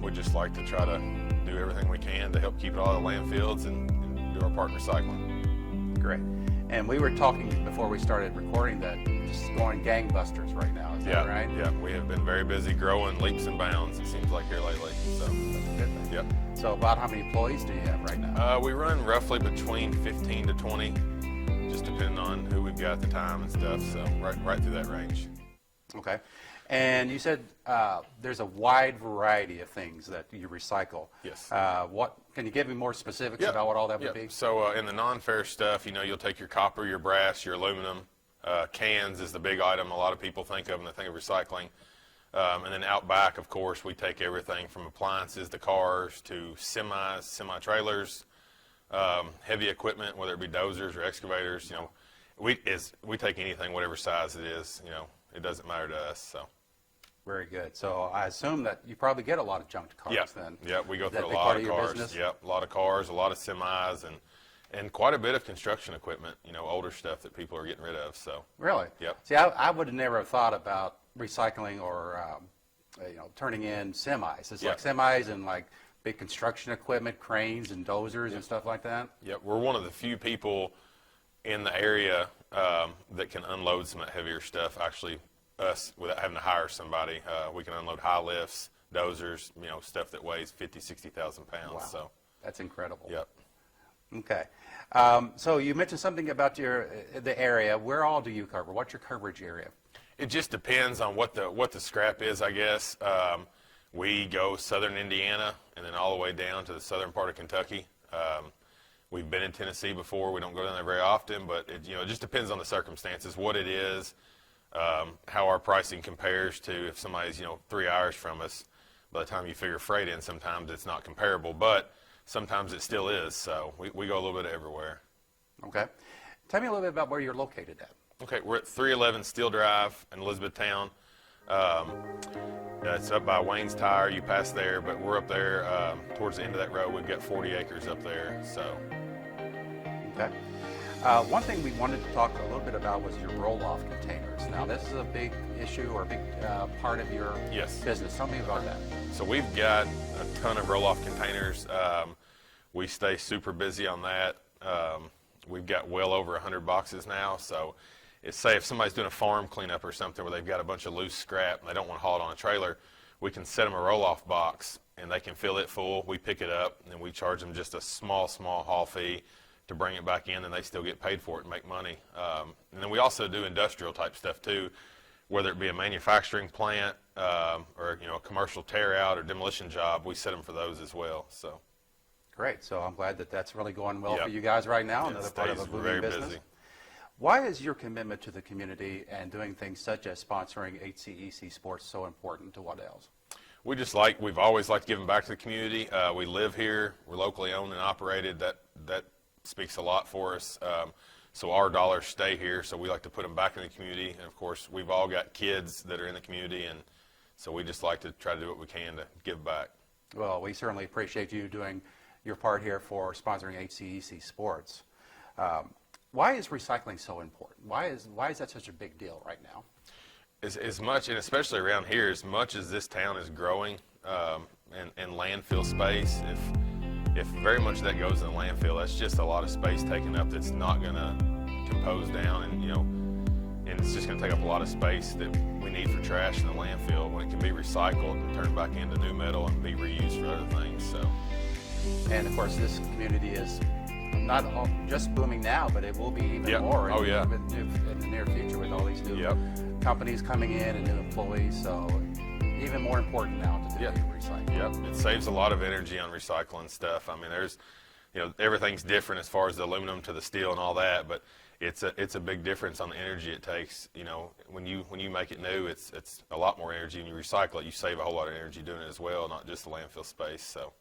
We just like to try to do everything we can to help keep it out of the landfills and do our part in recycling. Great. And we were talking before we started recording that just going gangbusters right now. Is that right? Yeah, we have been very busy growing leaps and bounds, it seems like, here lately. So, that's a good thing. Yep. So about how many employees do you have right now? We run roughly between 15 to 20, just depending on who we've got at the time and stuff, so right through that range. Okay. And you said there's a wide variety of things that you recycle. Yes. Can you give me more specifics about what all that would be? So in the non-ferrous stuff, you'll take your copper, your brass, your aluminum. Cans is the big item a lot of people think of when they think of recycling. And then out back, of course, we take everything from appliances to cars to semis, semi-trailers, heavy equipment, whether it be dozers or excavators. We take anything, whatever size it is. It doesn't matter to us. So. Very good. So I assume that you probably get a lot of junked cars then. Yeah, we go Is that through a a big lot part of of your cars. business? Yep, a lot of cars, a lot of semis, and quite a bit of construction equipment. Older stuff that people are getting rid of. So. Really? Yep. See, I would have never thought about recycling or turning in semis. It's like semis and like big construction equipment, cranes and dozers and stuff like that. Yep, we're one of the few people in the area that can unload some of that heavier stuff. Actually, us without having to hire somebody, we can unload high lifts, dozers, stuff that weighs 50, 60,000 pounds. Wow. So That's incredible. Yep. Okay. So you mentioned something about the area. Where all do you cover? What's your coverage area? It just depends on what the scrap is, I guess. We go southern Indiana and then all the way down to the southern part of Kentucky. We've been in Tennessee before. We don't go down there very often, but it just depends on the circumstances, what it is, how our pricing compares to if somebody's 3 hours from us. by the time you figure freight in, sometimes it's not comparable, but sometimes it still is. So we go a little bit everywhere. Okay. Tell me a little bit about where you're located at. Okay, we're at 311 Steel Drive in Elizabethtown. It's up by Wayne's Tire. You pass there, but we're up there towards the end of that road. We've got 40 acres up there. So. Okay. One thing we wanted to talk a little bit about was your roll-off containers. Now, this is a big issue or a big part of your business. Tell me about that. So we've got a ton of roll-off containers. We stay super busy on that. We've got well over 100 boxes now. So say if somebody's doing a farm cleanup or something where they've got a bunch of loose scrap and they don't want to haul it on a trailer, we can set them a roll-off box and they can fill it full. We pick it up and we charge them just a small haul fee to bring it back in, and they still get paid for it and make money. And then we also do industrial type stuff too, whether it be a manufacturing plant or a commercial tear out or demolition job. We set them for those as well. So great. So I'm glad that that's really going well for you guys right now. Another part of a booming business. Busy. Why is your commitment to the community and doing things such as sponsoring HCEC Sports so important to Waddell's? We've always liked giving back to the community. We live here. We're locally owned and operated. That speaks a lot for us. So our dollars stay here, so we like to put them back in the community. And of course, we've all got kids that are in the community, and so we just like to try to do what we can to give back. Well, we certainly appreciate you doing your part here for sponsoring HCEC Sports. Why is recycling so important? Why is that such a big deal right now? As much, and especially around here, as much as this town is growing and landfill space, if very much of that goes in the landfill, that's just a lot of space taken up that's not going to compose down, and it's just going to take up a lot of space that we need for trash in the landfill when it can be recycled and turned back into new metal and be reused for other things. So, and of course, this community is not just booming now, but it will be even more in the near future with all these new companies coming in and new employees. So even more important now to do recycling. Yep, it saves a lot of energy on recycling stuff. I mean, there's, everything's different as far as the aluminum to the steel and all that, but it's a big difference on the energy it takes. When you make it new, it's a lot more energy. When you recycle it, you save a whole lot of energy doing it as well, not just the landfill space. So.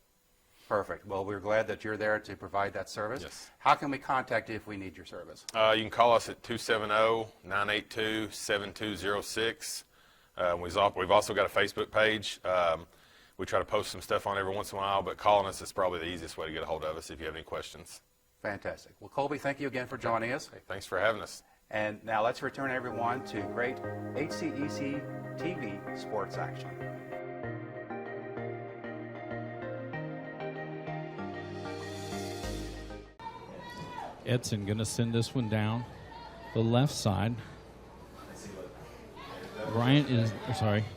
Perfect. Well, we're glad that you're there to provide that service. Yes. How can we contact you if we need your service? You can call us at 270-982-7206. We've also got a Facebook page. We try to post some stuff on every once in a while, but calling us is probably the easiest way to get a hold of us if you have any questions. Fantastic. Well, Colby, thank you again for joining us. Hey, thanks for having us. And now let's return everyone to great HCEC-TV sports action. Edson going to send this one down the left side.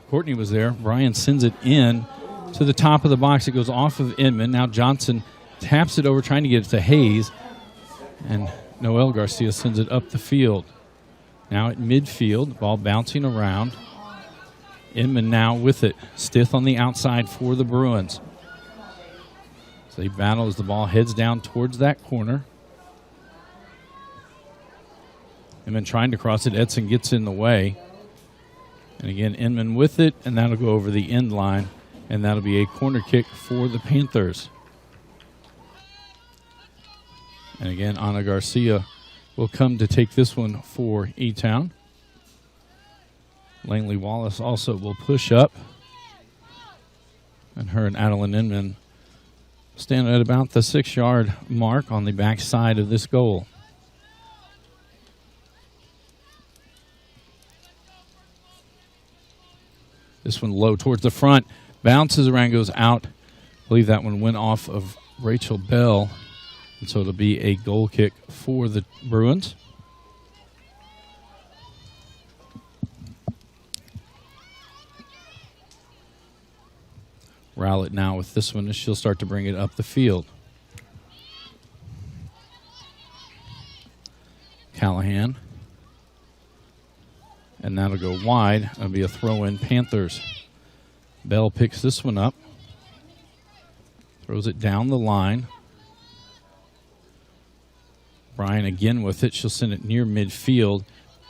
Courtney was there. Brian sends it in to the top of the box. It goes off of Inman. Now Johnson taps it over, trying to get it to Hayes. And Noel Garcia sends it up the field. Now at midfield, ball bouncing around. Inman now with it. Stith on the outside for the Bruins. So they battle as the ball heads down towards that corner. Inman trying to cross it. Edson gets in the way. And again, Inman with it, and that'll go over the end line, and that'll be a corner kick for the Panthers. And again, Ana Garcia will come to take this one for E-Town. Langley Wallace also will push up. And her and Adeline Inman stand at about the 6-yard mark on the back side of this goal. This one low towards the front, bounces around, goes out. I believe that one went off of Rachel Bell, and so it'll be a goal kick for the Bruins. Rowlett now with this one, as she'll start to bring it up the field. Callahan. And that'll go wide. That'll be a throw-in Panthers. Bell picks this one up. Throws it down the line. Bryan again with it. She'll send it near midfield.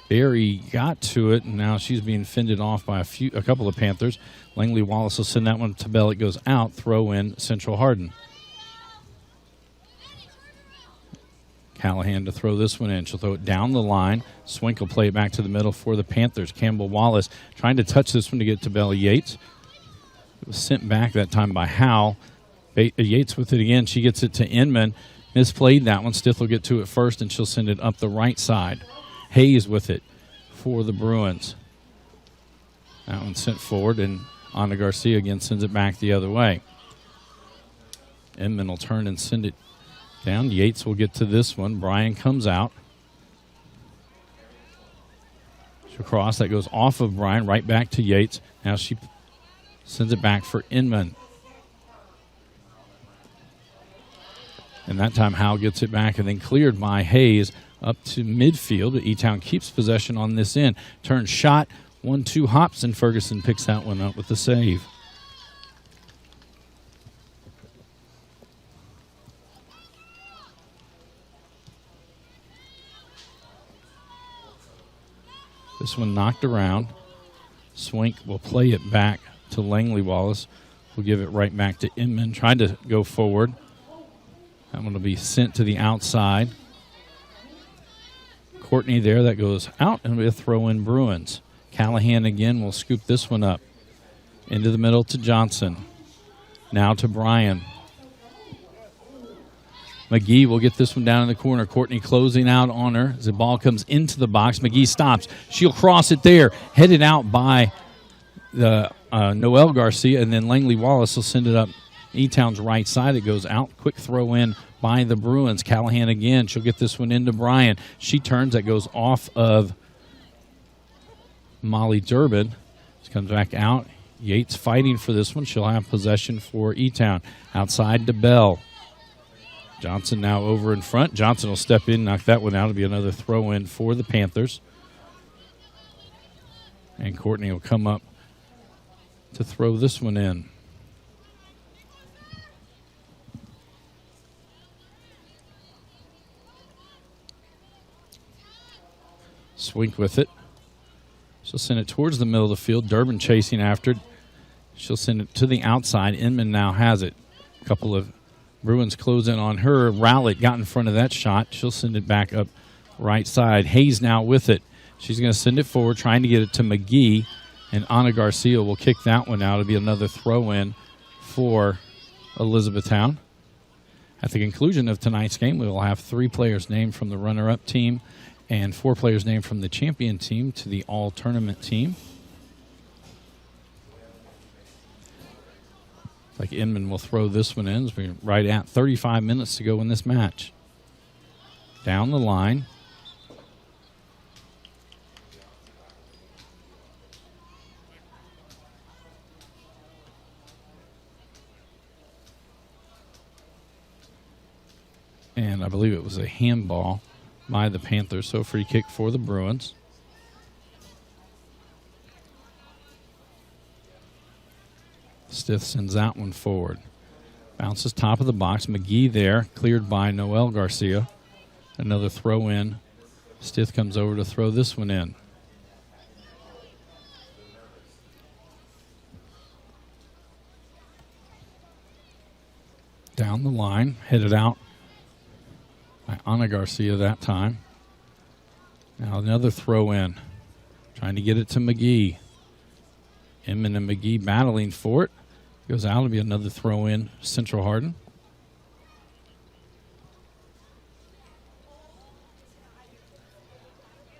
Barry got to it, and now she's being fended off by a couple of Panthers. Langley Wallace will send that one to Bell. It goes out. Throw in Central Hardin. Callahan to throw this one in. She'll throw it down the line. Swink will play it back to the middle for the Panthers. Campbell Wallace trying to touch this one to get to Bella Yates. It was sent back that time by Howe. Yates with it again. She gets it to Inman. Misplayed that one. Stith will get to it first, and she'll send it up the right side. Hayes with it for the Bruins. That one sent forward, and Ana Garcia again sends it back the other way. Inman will turn and send it down. Yates will get to this one. Bryan comes out. She'll cross. That goes off of Bryan, right back to Yates. Now she sends it back for Inman. And that time Howe gets it back and then cleared by Hayes up to midfield. E-Town keeps possession on this end. Turn shot, 1-2 hops, and Ferguson picks that one up with the save. This one knocked around. Swink will play it back to Langley Wallace. We'll give it right back to Inman. Tried to go forward. That one will be sent to the outside. Courtney there. That goes out, and we'll throw in Bruins. Callahan again will scoop this one up. Into the middle to Johnson. Now to Bryan. McGee will get this one down in the corner. Courtney closing out on her as the ball comes into the box. McGee stops. She'll cross it there. Headed out by the Noel Garcia, and then Langley Wallace will send it up E-Town's right side. It goes out. Quick throw in by the Bruins. Callahan again. She'll get this one into Bryan. She turns. That goes off of Molly Durbin. She comes back out. Yates fighting for this one. She'll have possession for E-Town. Outside to Bell. Johnson now over in front. Johnson will step in, knock that one out. It'll be another throw in for the Panthers. And Courtney will come up to throw this one in. Swink with it. She'll send it towards the middle of the field. Durbin chasing after it. She'll send it to the outside. Inman now has it. A couple of Bruins close in on her. Rowlett got in front of that shot. She'll send it back up right side. Hayes now with it. She's going to send it forward, trying to get it to McGee. And Ana Garcia will kick that one out. It'll be another throw-in for Elizabethtown. At the conclusion of tonight's game, we will have 3 players named from the runner-up team and 4 players named from the champion team to the all-tournament team. Like Inman will throw this one in. We're right at 35 minutes to go in this match. Down the line. And I believe it was a handball by the Panthers, so free kick for the Bruins. Stith sends that one forward. Bounces top of the box. McGee there, cleared by Noel Garcia. Another throw in. Stith comes over to throw this one in. Down the line, headed out by Ana Garcia that time. Now another throw in. Trying to get it to McGee. Inman and McGee battling for it. Goes out. It'll be another throw in. Central Hardin.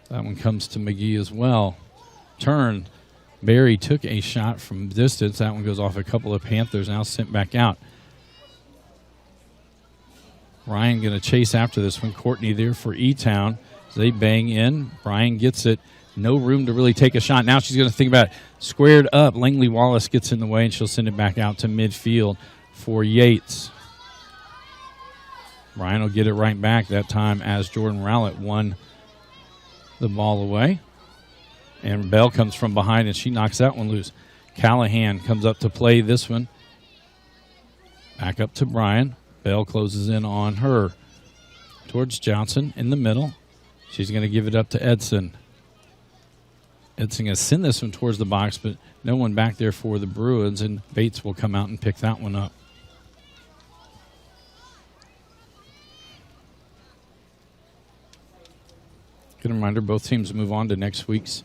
That one comes to McGee as well. Turn. Barry took a shot from distance. That one goes off a couple of Panthers. Now sent back out. Ryan going to chase after this one. Courtney there for E-Town. They bang in. Bryan gets it. No room to really take a shot. Now she's going to think about it. Squared up. Langley Wallace gets in the way, and she'll send it back out to midfield for Yates. Ryan will get it right back that time as Jordan Rowlett won the ball away. And Bell comes from behind, and she knocks that one loose. Callahan comes up to play this one. Back up to Bryan. Bell closes in on her. Towards Johnson in the middle. She's going to give it up to Edson. It's going to send this one towards the box, but no one back there for the Bruins, and Bates will come out and pick that one up. Good reminder, both teams move on to next week's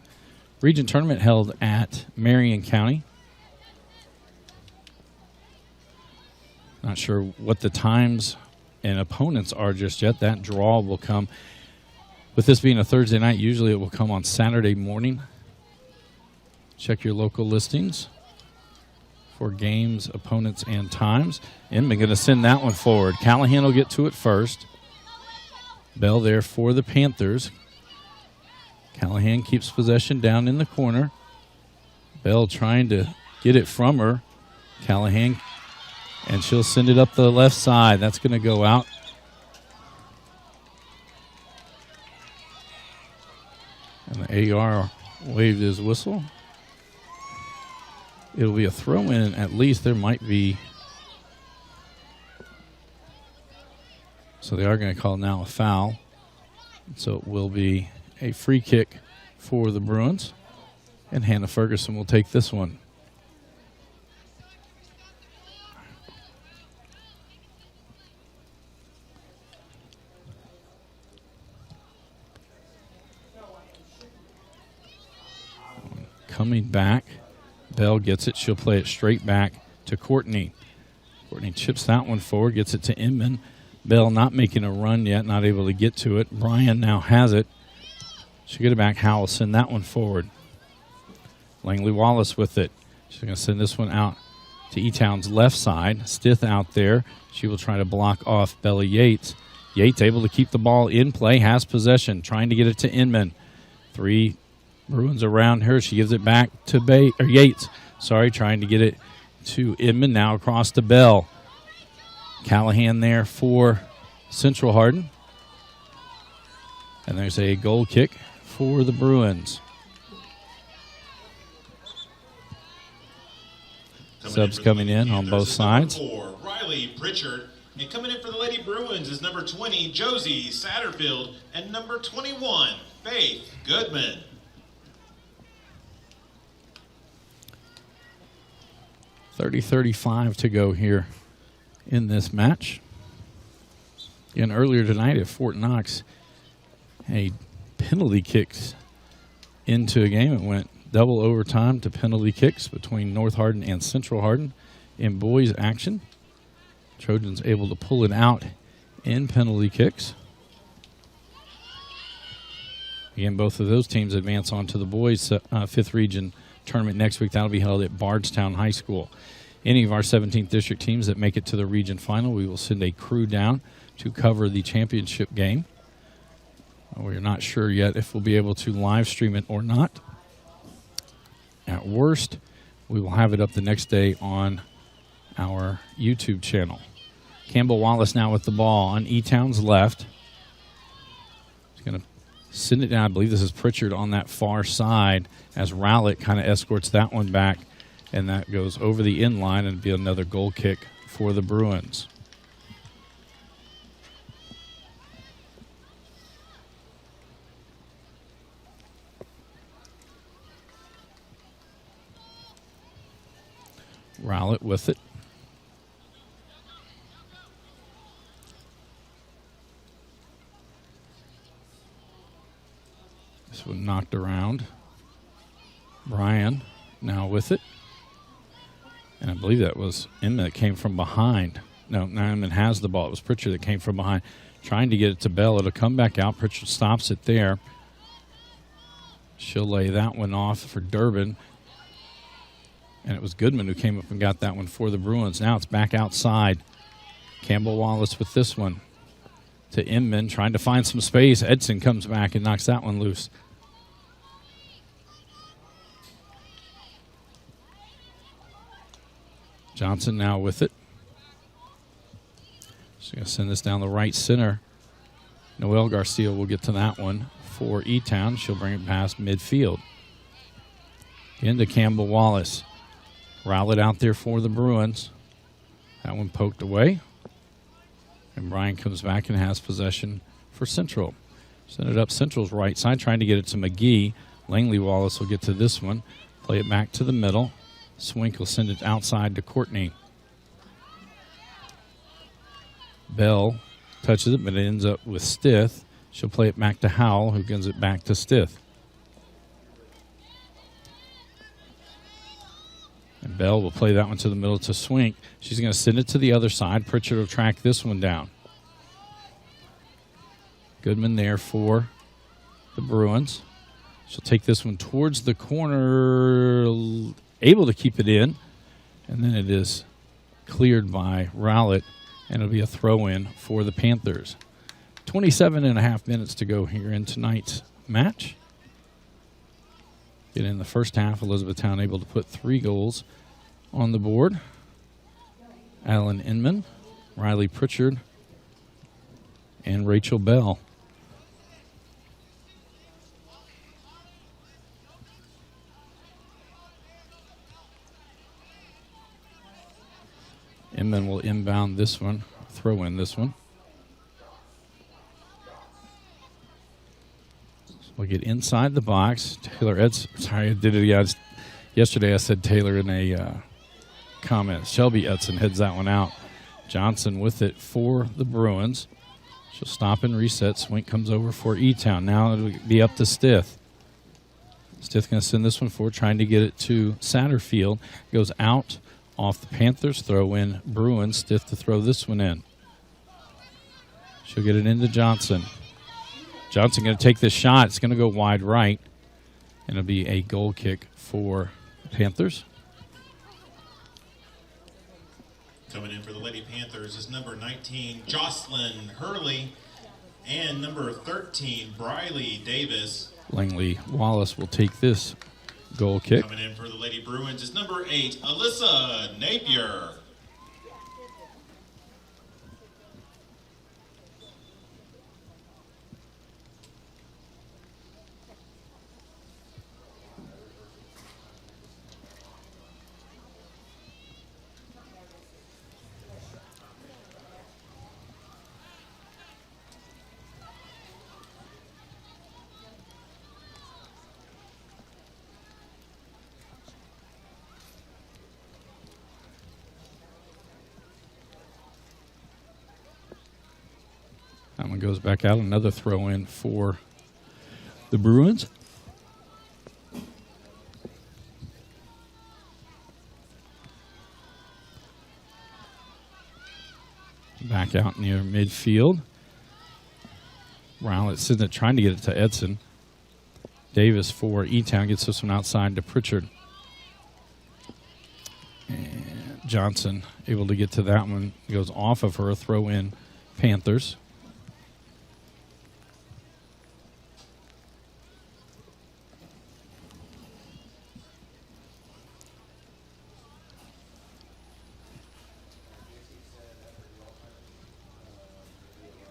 region tournament held at Marion County. Not sure what the times and opponents are just yet. That draw will come. With this being a Thursday night, usually it will come on Saturday morning. Check your local listings for games, opponents, and times. Inman going to send that one forward. Callahan will get to it first. Bell there for the Panthers. Callahan keeps possession down in the corner. Bell trying to get it from her. Callahan, and she'll send it up the left side. That's going to go out. And the AR waved his whistle. It'll be a throw-in at least. There might be. So they are going to call now a foul. So it will be a free kick for the Bruins. And Hannah Ferguson will take this one. Coming back. Bell gets it. She'll play it straight back to Courtney. Courtney chips that one forward, gets it to Inman. Bell not making a run yet, not able to get to it. Bryan now has it. She'll get it back. Howell send that one forward. Langley Wallace with it. She's going to send this one out to E-Town's left side. Stith out there. She will try to block off Bella Yates. Yates able to keep the ball in play, has possession, trying to get it to Inman. 3 Bruins around her. She gives it back to Yates. Trying to get it to Inman. Now across to Bell. Callahan there for Central Hardin. And there's a goal kick for the Bruins. Subs coming in on both sides. Number 4, Riley Pritchard. And coming in for the Lady Bruins is number 20, Josie Satterfield. And number 21, Faith Goodman. 30-35 to go here in this match. And earlier tonight at Fort Knox, a penalty kicks into a game. It went double overtime to penalty kicks between North Hardin and Central Hardin in boys action. Trojans able to pull it out in penalty kicks. Again, both of those teams advance on to the boys' 5th region tournament next week. That'll be held at Bardstown High School. Any of our 17th district teams that make it to the region final, we will send a crew down to cover the championship game. We're not sure yet if we'll be able to live stream it or not. At worst, we will have it up the next day on our YouTube channel. Campbell Wallace now with the ball on E-Town's left. He's going to send it down. I believe this is Pritchard on that far side as Rowlett kind of escorts that one back, and that goes over the end line and be another goal kick for the Bruins. Rowlett with it. This one knocked around. Bryan now with it. And I believe that was Inman that came from behind. No, Inman has the ball. It was Pritchard that came from behind, trying to get it to Bell. It'll come back out. Pritchard stops it there. She'll lay that one off for Durbin. And it was Goodman who came up and got that one for the Bruins. Now it's back outside. Campbell Wallace with this one to Inman, trying to find some space. Edson comes back and knocks that one loose. Johnson now with it. She's going to send this down the right center. Noelle Garcia will get to that one for E-Town. She'll bring it past midfield. Into Campbell Wallace. Rowlett out there for the Bruins. That one poked away. And Bryan comes back and has possession for Central. Send it up Central's right side, trying to get it to McGee. Langley Wallace will get to this one, play it back to the middle. Swink will send it outside to Courtney. Bell touches it, but it ends up with Stith. She'll play it back to Howell, who gives it back to Stith. And Bell will play that one to the middle to Swink. She's going to send it to the other side. Pritchard will track this one down. Goodman there for the Bruins. She'll take this one towards the corner, able to keep it in. And then it is cleared by Rowlett, and it'll be a throw-in for the Panthers. 27.5 minutes to go here in tonight's match. In the first half, Elizabethtown able to put 3 goals on the board. Alan Inman, Riley Pritchard, and Rachel Bell. Inman will inbound this one, throw in this one. We'll get inside the box. Taylor Edson, sorry, I did it again. Yesterday I said Taylor in a comment. Shelby Edson heads that one out. Johnson with it for the Bruins. She'll stop and reset. Swink comes over for E-Town. Now it'll be up to Stith. Stith going to send this one forward, trying to get it to Satterfield. Goes out off the Panthers. Throw in Bruins. Stith to throw this one in. She'll get it into Johnson. Johnson going to take this shot. It's going to go wide right, and it'll be a goal kick for the Panthers. Coming in for the Lady Panthers is number 19, Jocelyn Hurley, and number 13, Briley Davis. Langley Wallace will take this goal kick. Coming in for the Lady Bruins is number 8, Alyssa Napier. That one goes back out. Another throw in for the Bruins. Back out near midfield. Rowlett sends it, trying to get it to Edson. Davis for E-Town gets this one outside to Pritchard. And Johnson able to get to that one. Goes off of her. Throw in Panthers.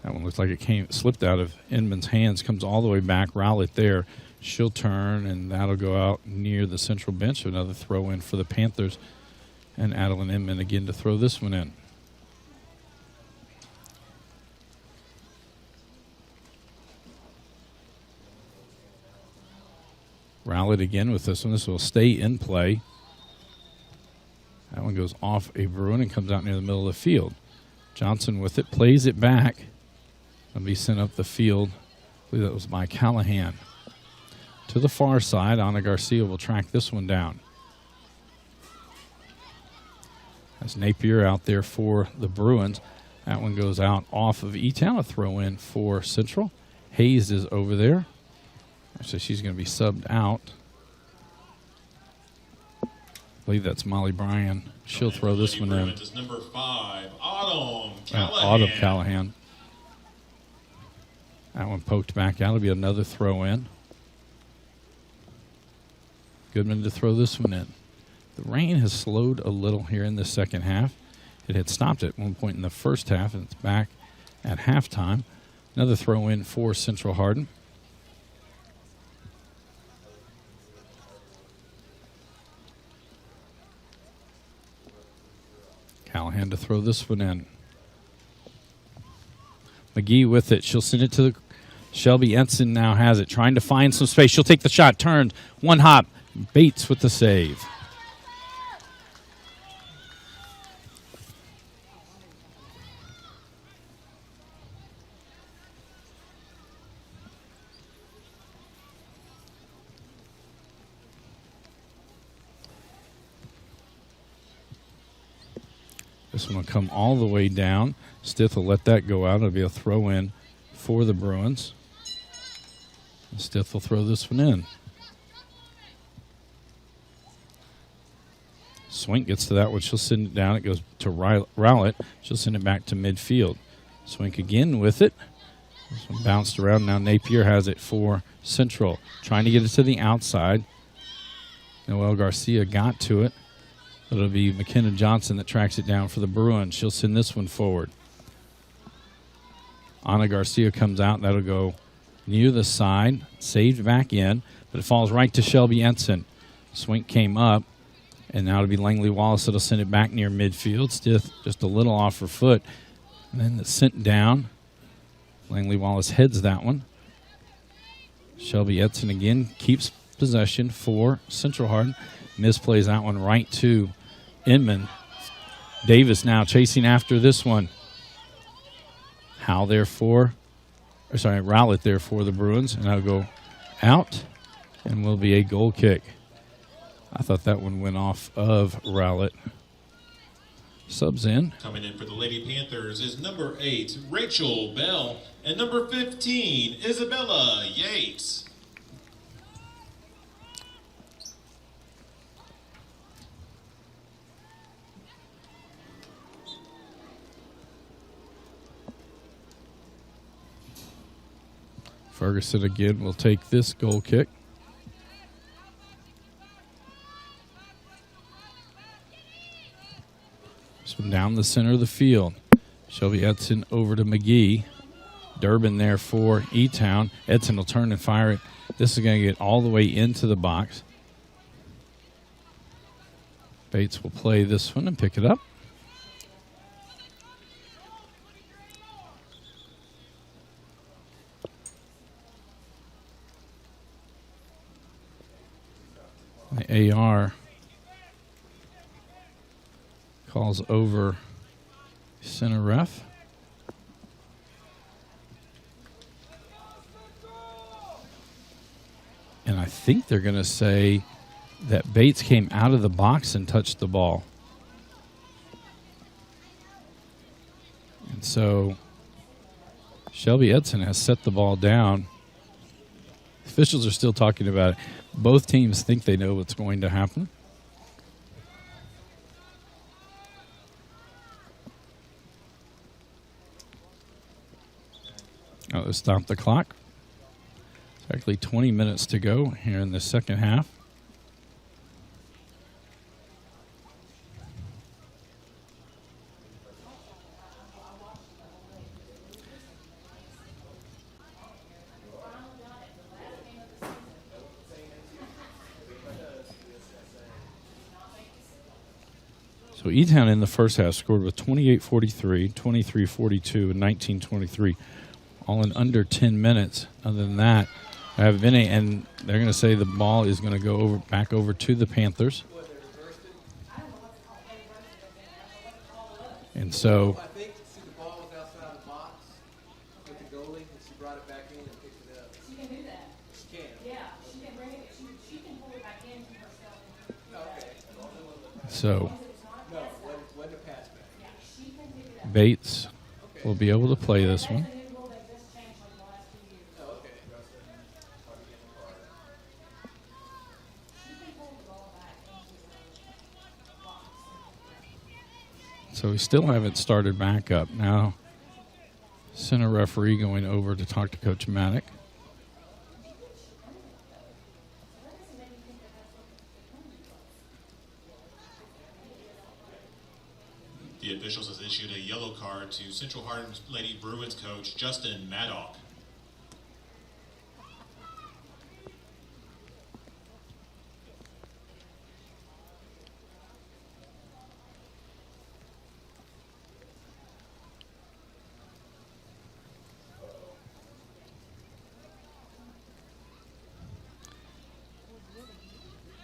That one looks like it slipped out of Inman's hands, comes all the way back. Rowlett there. She'll turn, and that'll go out near the central bench. Another throw in for the Panthers. And Adeline Inman again to throw this one in. Rowlett again with this one. This will stay in play. That one goes off a Bruin and comes out near the middle of the field. Johnson with it, plays it back. It'll be sent up the field. I believe that was by Callahan. To the far side, Ana Garcia will track this one down. That's Napier out there for the Bruins. That one goes out off of E-Town. A throw in for Central. Hayes is over there. Actually, she's going to be subbed out. I believe that's Molly Bryan. She'll throw this one in. Is number 5, Autumn Callahan. Autumn Callahan. That one poked back out. It'll be another throw in. Goodman to throw this one in. The rain has slowed a little here in the second half. It had stopped at one point in the first half, and it's back at halftime. Another throw in for Central Hardin. Callahan to throw this one in. McGee with it. She'll send it to the Shelby Ensign now has it, trying to find some space. She'll take the shot, turned, one hop. Bates with the save. This one will come all the way down. Stith will let that go out. It'll be a throw in for the Bruins. Stith will throw this one in. Swink gets to that one. She'll send it down. It goes to Rowlett. She'll send it back to midfield. Swink again with it. This one bounced around. Now Napier has it for Central. Trying to get it to the outside. Noel Garcia got to it. It'll be McKenna Johnson that tracks it down for the Bruins. She'll send this one forward. Ana Garcia comes out. That'll go near the side. Saved back in. But it falls right to Shelby Ensign. Swink came up. And now it'll be Langley Wallace that'll send it back near midfield. Stith just a little off her foot. And then it's sent down. Langley Wallace heads that one. Shelby Ensign again keeps possession for Central Hardin. Misplays that one right to Inman. Davis now chasing after this one. Rowlett there for the Bruins. And that'll go out and will be a goal kick. I thought that one went off of Rowlett. Subs in. Coming in for the Lady Panthers is number 8, Rachel Bell, and number 15, Isabella Yates. Ferguson again will take this goal kick. Down the center of the field. Shelby Edson over to McGee. Durbin there for E-Town. Edson will turn and fire it. This is going to get all the way into the box. Bates will play this one and pick it up. The AR calls over center ref. And I think they're going to say that Bates came out of the box and touched the ball. And so Shelby Edson has set the ball down. Officials are still talking about it. Both teams think they know what's going to happen. Let's stop the clock. It's actually 20 minutes to go here in the second half. So E-Town in the first half scored with 28-43, 23-42, and 19-23. All in under 10 minutes. Other than that, I have Vinny, and they're going to say the ball is going to go back over to the Panthers. And so I think the ball was outside the box with the goalie, and she brought it back in and picked it up. She can do that. She can. Yeah, she can bring it. She can pull it back in herself. Okay. So No, wasn't a pass back. Yeah, she can pick it up. Bates will be able to play this one. That's a new rule that just changed like the last 2 years. Oh, okay. She can pull the ball back into the box. So we still haven't started back up. Now, center referee going over to talk to Coach Maddock. The officials has issued a yellow card to Central Hardin Lady Bruins coach Justin Maddock.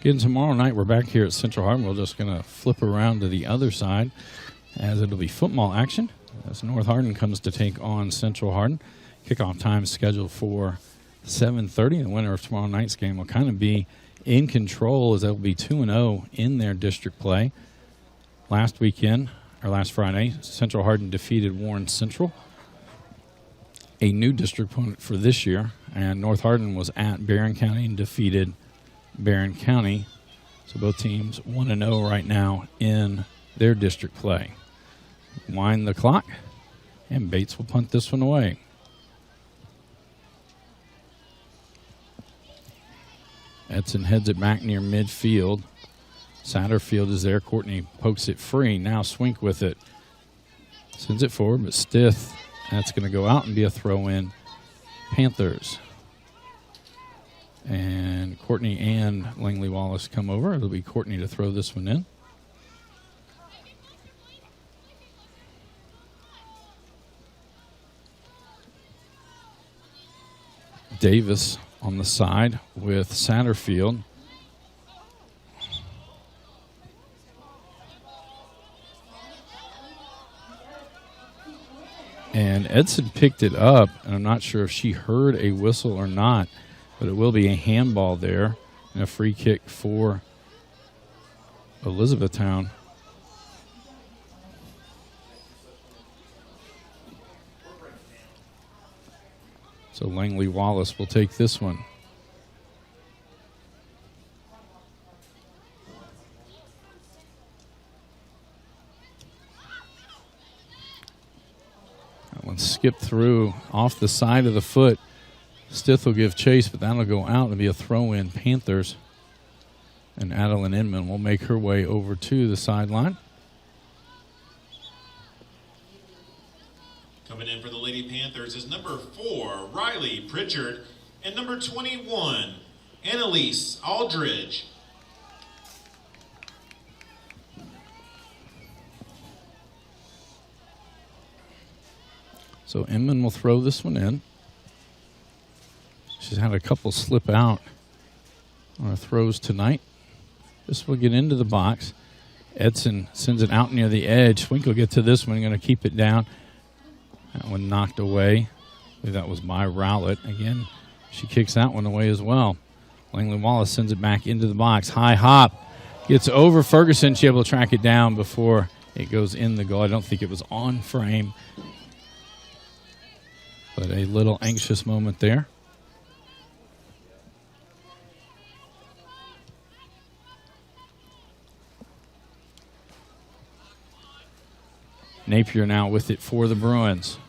Again, tomorrow night we're back here at Central Hardin. We're just going to flip around to the other side as it'll be football action as North Hardin comes to take on Central Hardin. Kickoff time is scheduled for 7:30. The winner of tomorrow night's game will kind of be in control as they'll be 2-0 in their district play. Last Friday, Central Hardin defeated Warren Central, a new district opponent for this year, and North Hardin was at Barron County and defeated Barron County. So both teams 1-0 right now in their district play. Wind the clock, and Bates will punt this one away. Edson heads it back near midfield. Satterfield is there. Courtney pokes it free. Now Swink with it. Sends it forward, but Stith, that's going to go out and be a throw-in. Panthers. And Courtney and Langley Wallace come over. It'll be Courtney to throw this one in. Davis on the side with Satterfield. And Edson picked it up, and I'm not sure if she heard a whistle or not, but it will be a handball there and a free kick for Elizabethtown. So Langley Wallace will take this one. That one skipped through off the side of the foot. Stith will give chase, but that'll go out and be a throw-in. Panthers. And Adeline Inman will make her way over to the sideline. Coming in for the Lady Panthers is number 4, Riley Pritchard, and number 21, Annalise Aldridge. So Inman will throw this one in. She's had a couple slip out on her throws tonight. This will get into the box. Edson sends it out near the edge. Swink will get to this one, going to keep it down. That one knocked away. I believe that was by Rowlett. Again, she kicks that one away as well. Langley Wallace sends it back into the box. High hop. Gets over Ferguson. She's able to track it down before it goes in the goal. I don't think it was on frame. But a little anxious moment there. Napier now with it for the Bruins.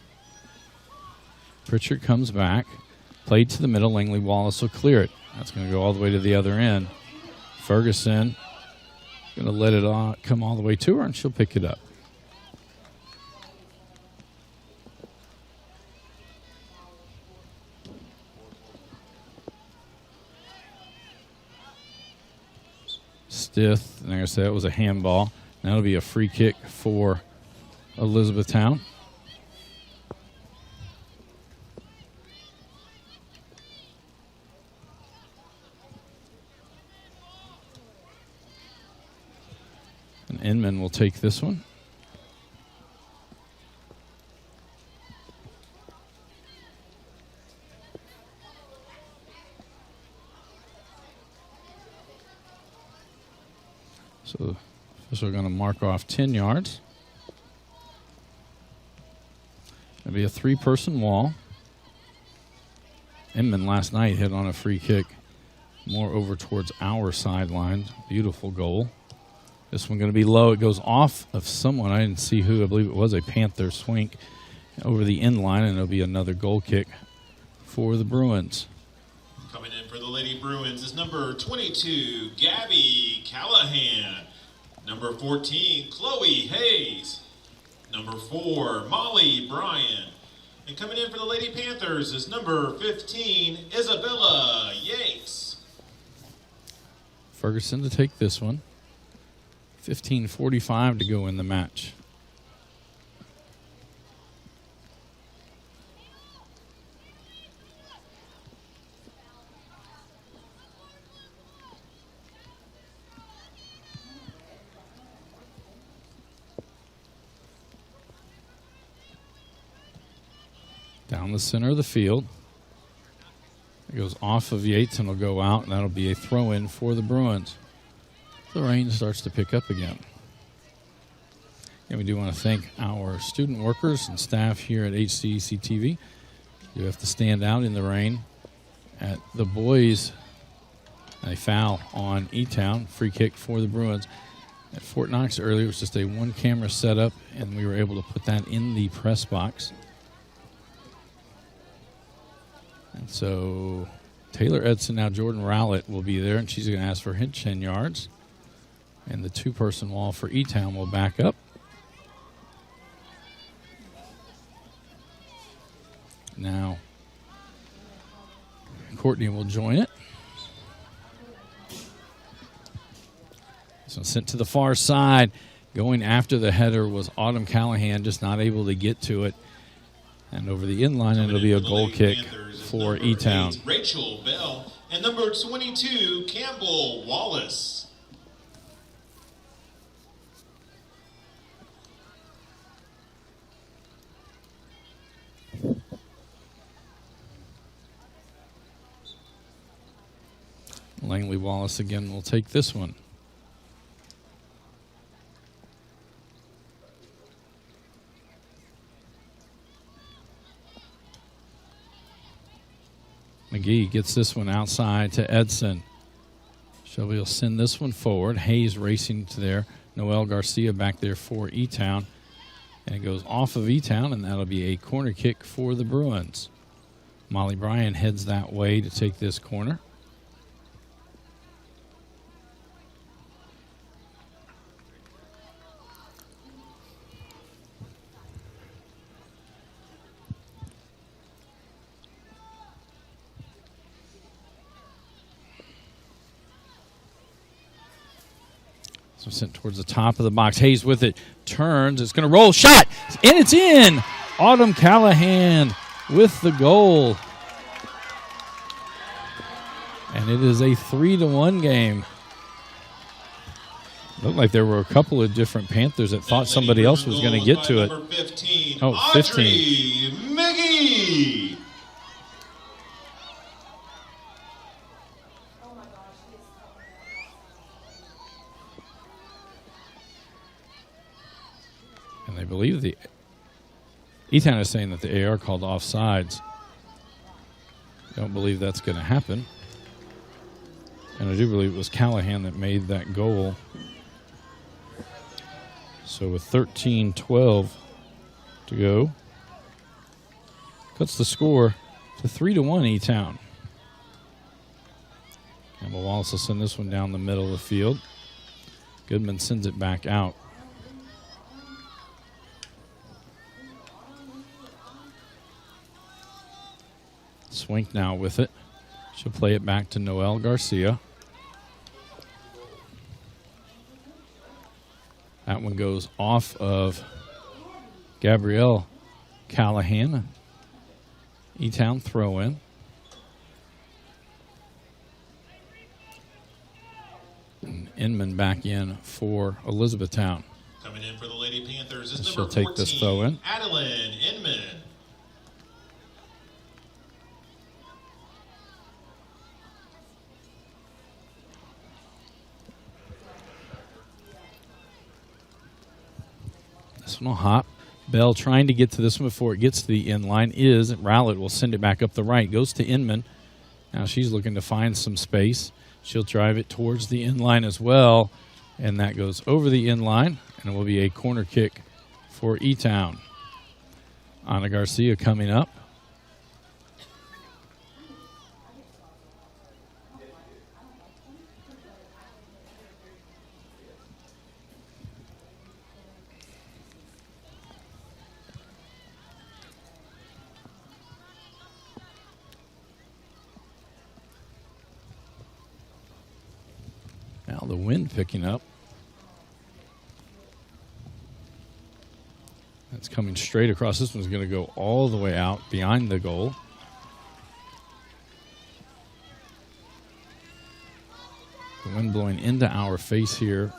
Pritchard comes back. Played to the middle. Langley Wallace will clear it. That's going to go all the way to the other end. Ferguson going to let it come all the way to her, and she'll pick it up. Stith, and like I said, it was a handball. That'll be a free kick for Elizabethtown. And Inman will take this one. So the official going to mark off 10 yards. It'll be a 3-person wall. Inman last night hit on a free kick more over towards our sideline. Beautiful goal. This one going to be low. It goes off of someone. I didn't see who. I believe it was a Panther swing over the end line, and it'll be another goal kick for the Bruins. Coming in for the Lady Bruins is number 22, Gabby Callahan. Number 14, Chloe Hayes. Number 4, Molly Bryan. And coming in for the Lady Panthers is number 15, Isabella Yates. Ferguson to take this one. 15:45 to go in the match. Down the center of the field. It goes off of Yates and will go out, and that'll be a throw-in for the Bruins. The rain starts to pick up again. And we do want to thank our student workers and staff here at HCEC-TV. You have to stand out in the rain. At the boys, a foul on E-Town, free kick for the Bruins. At Fort Knox earlier, it was just a one-camera setup, and we were able to put that in the press box. And so Taylor Edson, now Jordan Rowlett will be there, and she's going to ask for 10 yards. And the two-person wall for E-Town will back up. Now, Courtney will join it. So sent to the far side. Going after the header was Autumn Callahan, just not able to get to it. And over the inline, and it'll be a goal kick for E-Town. Rachel Bell and number 22, Campbell Wallace. Langley Wallace again will take this one. McGee gets this one outside to Edson. Shelby will send this one forward. Hayes racing to there. Noel Garcia back there for E-Town. And it goes off of E-Town, and that'll be a corner kick for the Bruins. Molly Bryan heads that way to take this corner. So sent towards the top of the box. Hayes with it. Turns. It's going to roll. Shot. And it's in. Autumn Callahan with the goal. And it is a 3-1 game. Looked like there were a couple of different Panthers that thought somebody else was going to get to it. 15, oh, 15. Miggy. And I believe the E-Town is saying that the AR called offsides. I don't believe that's going to happen. And I do believe it was Callahan that made that goal. So with 13-12 to go, cuts the score to 3-1 E-Town. Campbell Wallace will send this one down the middle of the field. Goodman sends it back out. Swink now with it. She'll play it back to Noel Garcia. That one goes off of Gabrielle Callahan. E-Town throw in. And Inman back in for Elizabethtown. Coming in for the Lady Panthers is She'll number take 14, this throw in. Adeline Inman. This one will hop. Bell trying to get to this one before it gets to the end line is Rowlett will send it back up the right. Goes to Inman. Now she's looking to find some space. She'll drive it towards the end line as well. And that goes over the end line. And it will be a corner kick for E-Town. Ana Garcia coming up. Now the wind picking up. That's coming straight across. This one's going to go all the way out behind the goal. The wind blowing into our face here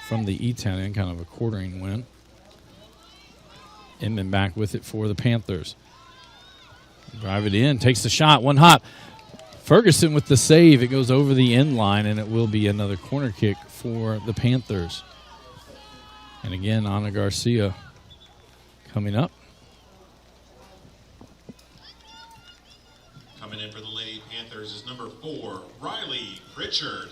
from the E-Town end, kind of a quartering wind. Inman back with it for the Panthers. Drive it in, takes the shot, one hop. Ferguson with the save. It goes over the end line, and it will be another corner kick for the Panthers. And again, Ana Garcia coming up. Coming in for the Lady Panthers is number 4, Riley Pritchard.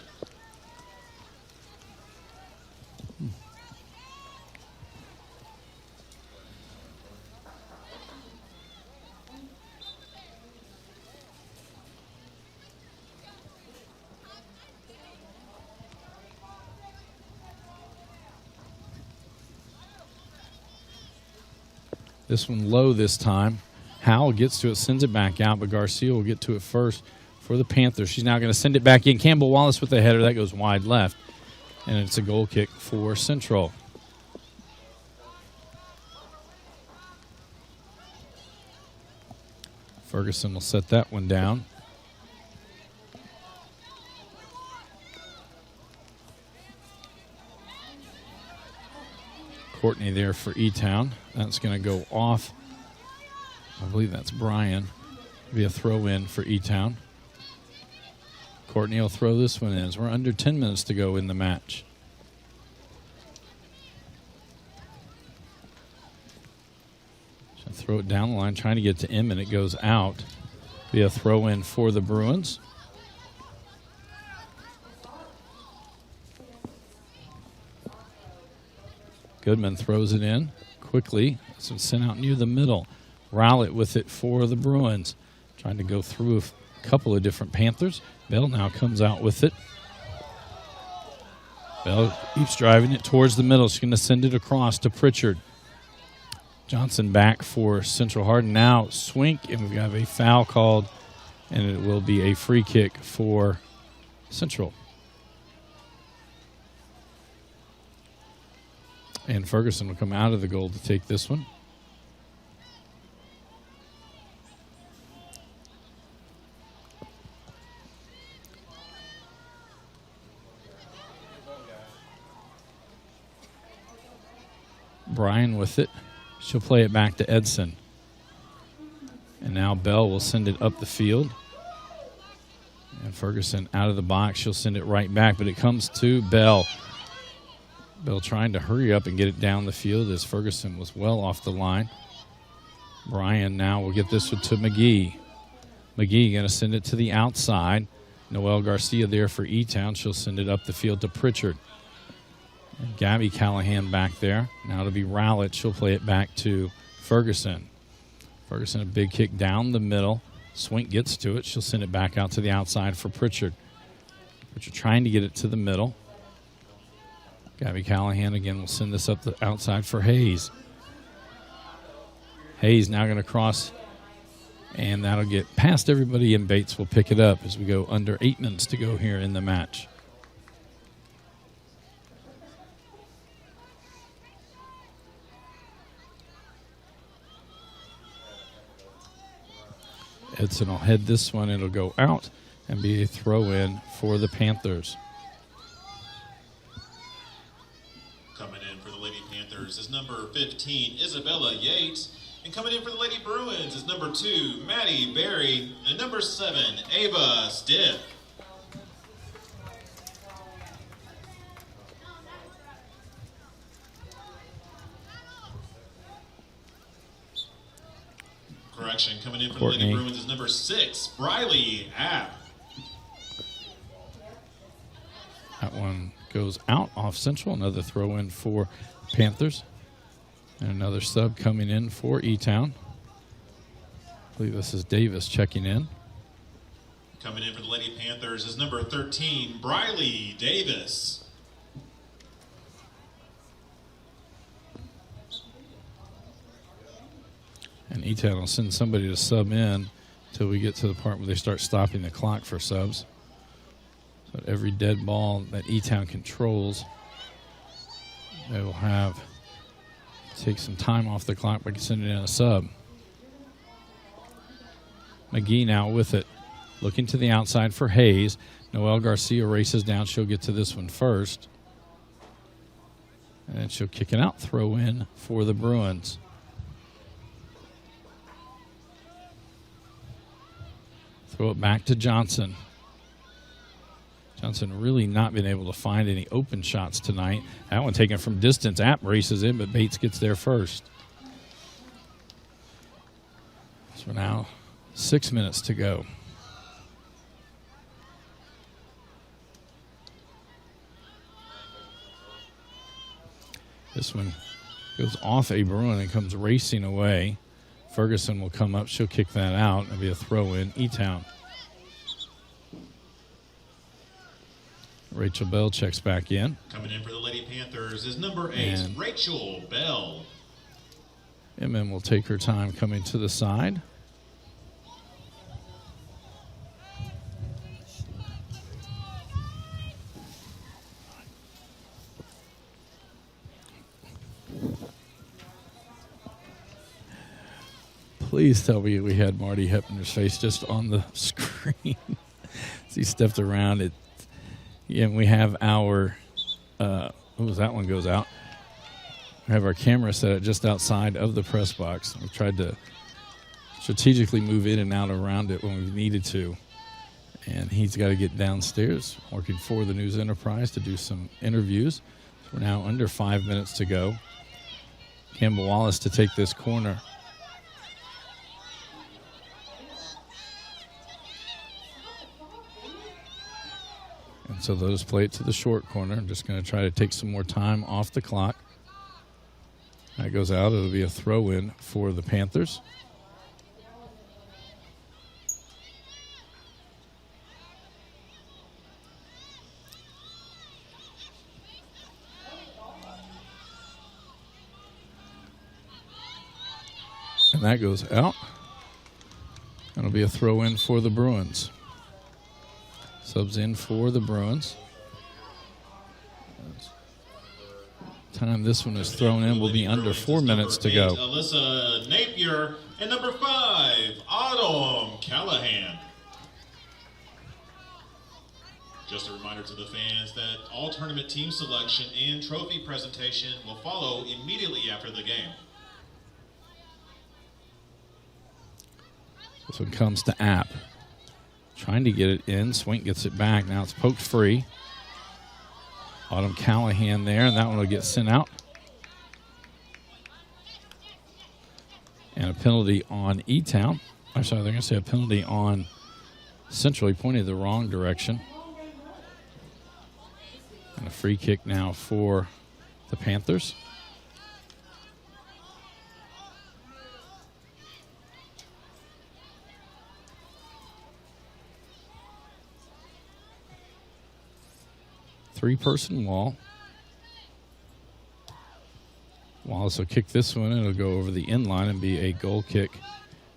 This one low this time. Howell gets to it, sends it back out, but Garcia will get to it first for the Panthers. She's now going to send it back in. Campbell Wallace with the header. That goes wide left, and it's a goal kick for Central. Ferguson will set that one down. Courtney there for E-Town. That's going to go off. I believe that's Brian. Be a throw in for E-Town. Courtney will throw this one in as we're under 10 minutes to go in the match. She'll throw it down the line, trying to get to M, and it goes out. Be a throw in for the Bruins. Goodman throws it in quickly. It's sent out near the middle. Rowlett with it for the Bruins. Trying to go through a couple of different Panthers. Bell now comes out with it. Bell keeps driving it towards the middle. She's going to send it across to Pritchard. Johnson back for Central Hardin. Now Swink, and we've got a foul called, and it will be a free kick for Central. And Ferguson will come out of the goal to take this one. Brian with it. She'll play it back to Edson. And now Bell will send it up the field. And Ferguson out of the box. She'll send it right back, but it comes to Bell. Bell trying to hurry up and get it down the field as Ferguson was well off the line. Brian now will get this one to McGee. McGee going to send it to the outside. Noelle Garcia there for E-Town. She'll send it up the field to Pritchard. And Gabby Callahan back there. Now to be Rowlett. She'll play it back to Ferguson. Ferguson a big kick down the middle. Swink gets to it. She'll send it back out to the outside for Pritchard. Pritchard trying to get it to the middle. Gabby Callahan again will send this up the outside for Hayes. Hayes now going to cross, and that'll get past everybody, and Bates will pick it up as we go under 8 minutes to go here in the match. Edson will head this one. It'll go out and be a throw-in for the Panthers. Coming in for the Lady Panthers is number 15, Isabella Yates. And coming in for the Lady Bruins is number 2, Maddie Berry. And number 7, Ava Stiff. Correction, coming in for Courtney. the Lady Bruins is number 6, Briley App. That one goes out off Central. Another throw in for Panthers. And another sub coming in for E-Town. I believe this is Davis checking in. Coming in for the Lady Panthers is number 13, Briley Davis. And E-Town will send somebody to sub in until we get to the part where they start stopping the clock for subs. So every dead ball that E-Town controls, they will have take some time off the clock by sending in a sub. McGee now with it. Looking to the outside for Hayes. Noelle Garcia races down. She'll get to this one first. And she'll kick it out. Throw in for the Bruins. Throw it back to Johnson. Johnson really not been able to find any open shots tonight. That one taken from distance. App races in, but Bates gets there first. So now 6 minutes to go. This one goes off a Bruin and comes racing away. Ferguson will come up. She'll kick that out. It'll be a throw in E-Town. Rachel Bell checks back in. Coming in for the Lady Panthers is number 8, Rachel Bell. Inman will take her time coming to the side. Please tell me we had Marty Hepner's face just on the screen as he stepped around it. Yeah, and we have our, that one goes out. We have our camera set up just outside of the press box. We've tried to strategically move in and out around it when we needed to. And he's got to get downstairs, working for the News Enterprise to do some interviews. So we're now under 5 minutes to go. Campbell Wallace to take this corner. And so those play it to the short corner. I'm just going to try to take some more time off the clock. That goes out. It'll be a throw-in for the Panthers. And that goes out. It'll be a throw-in for the Bruins. Subs in for the Bruins. Time this one is thrown in will be under 4 minutes to go. Alyssa Napier and number 5, Autumn Callahan. Just a reminder to the fans that all tournament team selection and trophy presentation will follow immediately after the game. This one comes to App. Trying to get it in. Swink gets it back. Now it's poked free. Autumn Callahan there, and that one will get sent out. And a penalty on E-Town. I'm sorry, they're going to say a penalty on Central. He pointed the wrong direction. And a free kick now for the Panthers. Three-person wall. Wallace will kick this one. It'll go over the end line and be a goal kick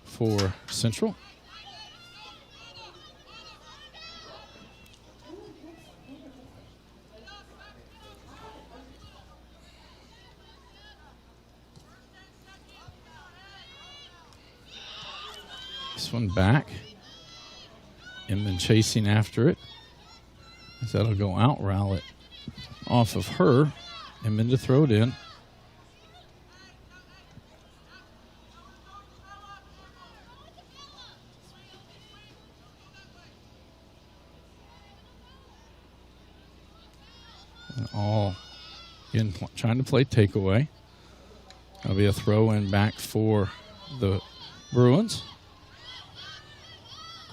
for Central. This one back. Inman chasing after it. That'll go out, Rowlett off of her, and then to throw it in. And all again trying to play takeaway. That'll be a throw in back for the Bruins.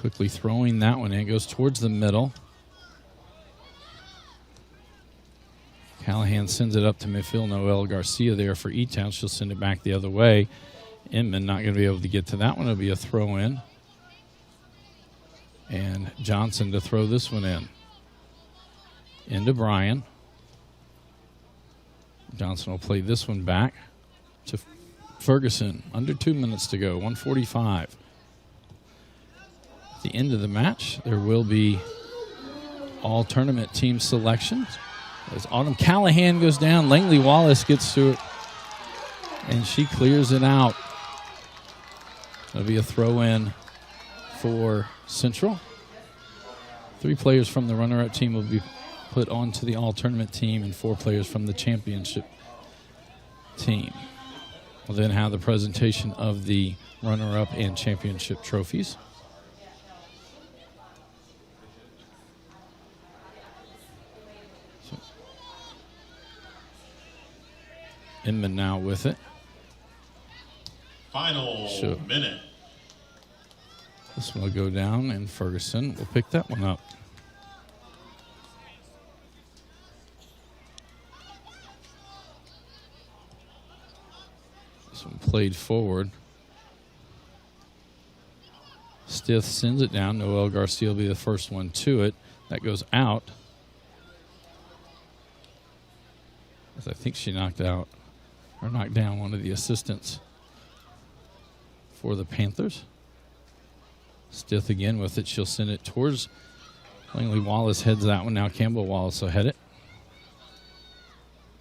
Quickly throwing that one in. It goes towards the middle. Callahan sends it up to midfield. Noelle Garcia there for E-Town. She'll send it back the other way. Inman not going to be able to get to that one. It'll be a throw in. And Johnson to throw this one in. Into Bryan. Johnson will play this one back to Ferguson. Under 2 minutes to go. 1:45. At the end of the match, there will be all tournament team selections. As Autumn Callahan goes down, Langley Wallace gets to it, and she clears it out. That'll be a throw-in for Central. 3 players from the runner-up team will be put onto the all-tournament team, and 4 players from the championship team. We'll then have the presentation of the runner-up and championship trophies. Inman now with it. Final Sure. minute. This one will go down, and Ferguson will pick that one up. This one played forward. Stith sends it down. Noel Garcia will be the first one to it. That goes out. As I think she knocked out or knocked down one of the assistants for the Panthers. Stith again with it. She'll send it towards Langley Wallace. Heads that one. Now Campbell Wallace will head it.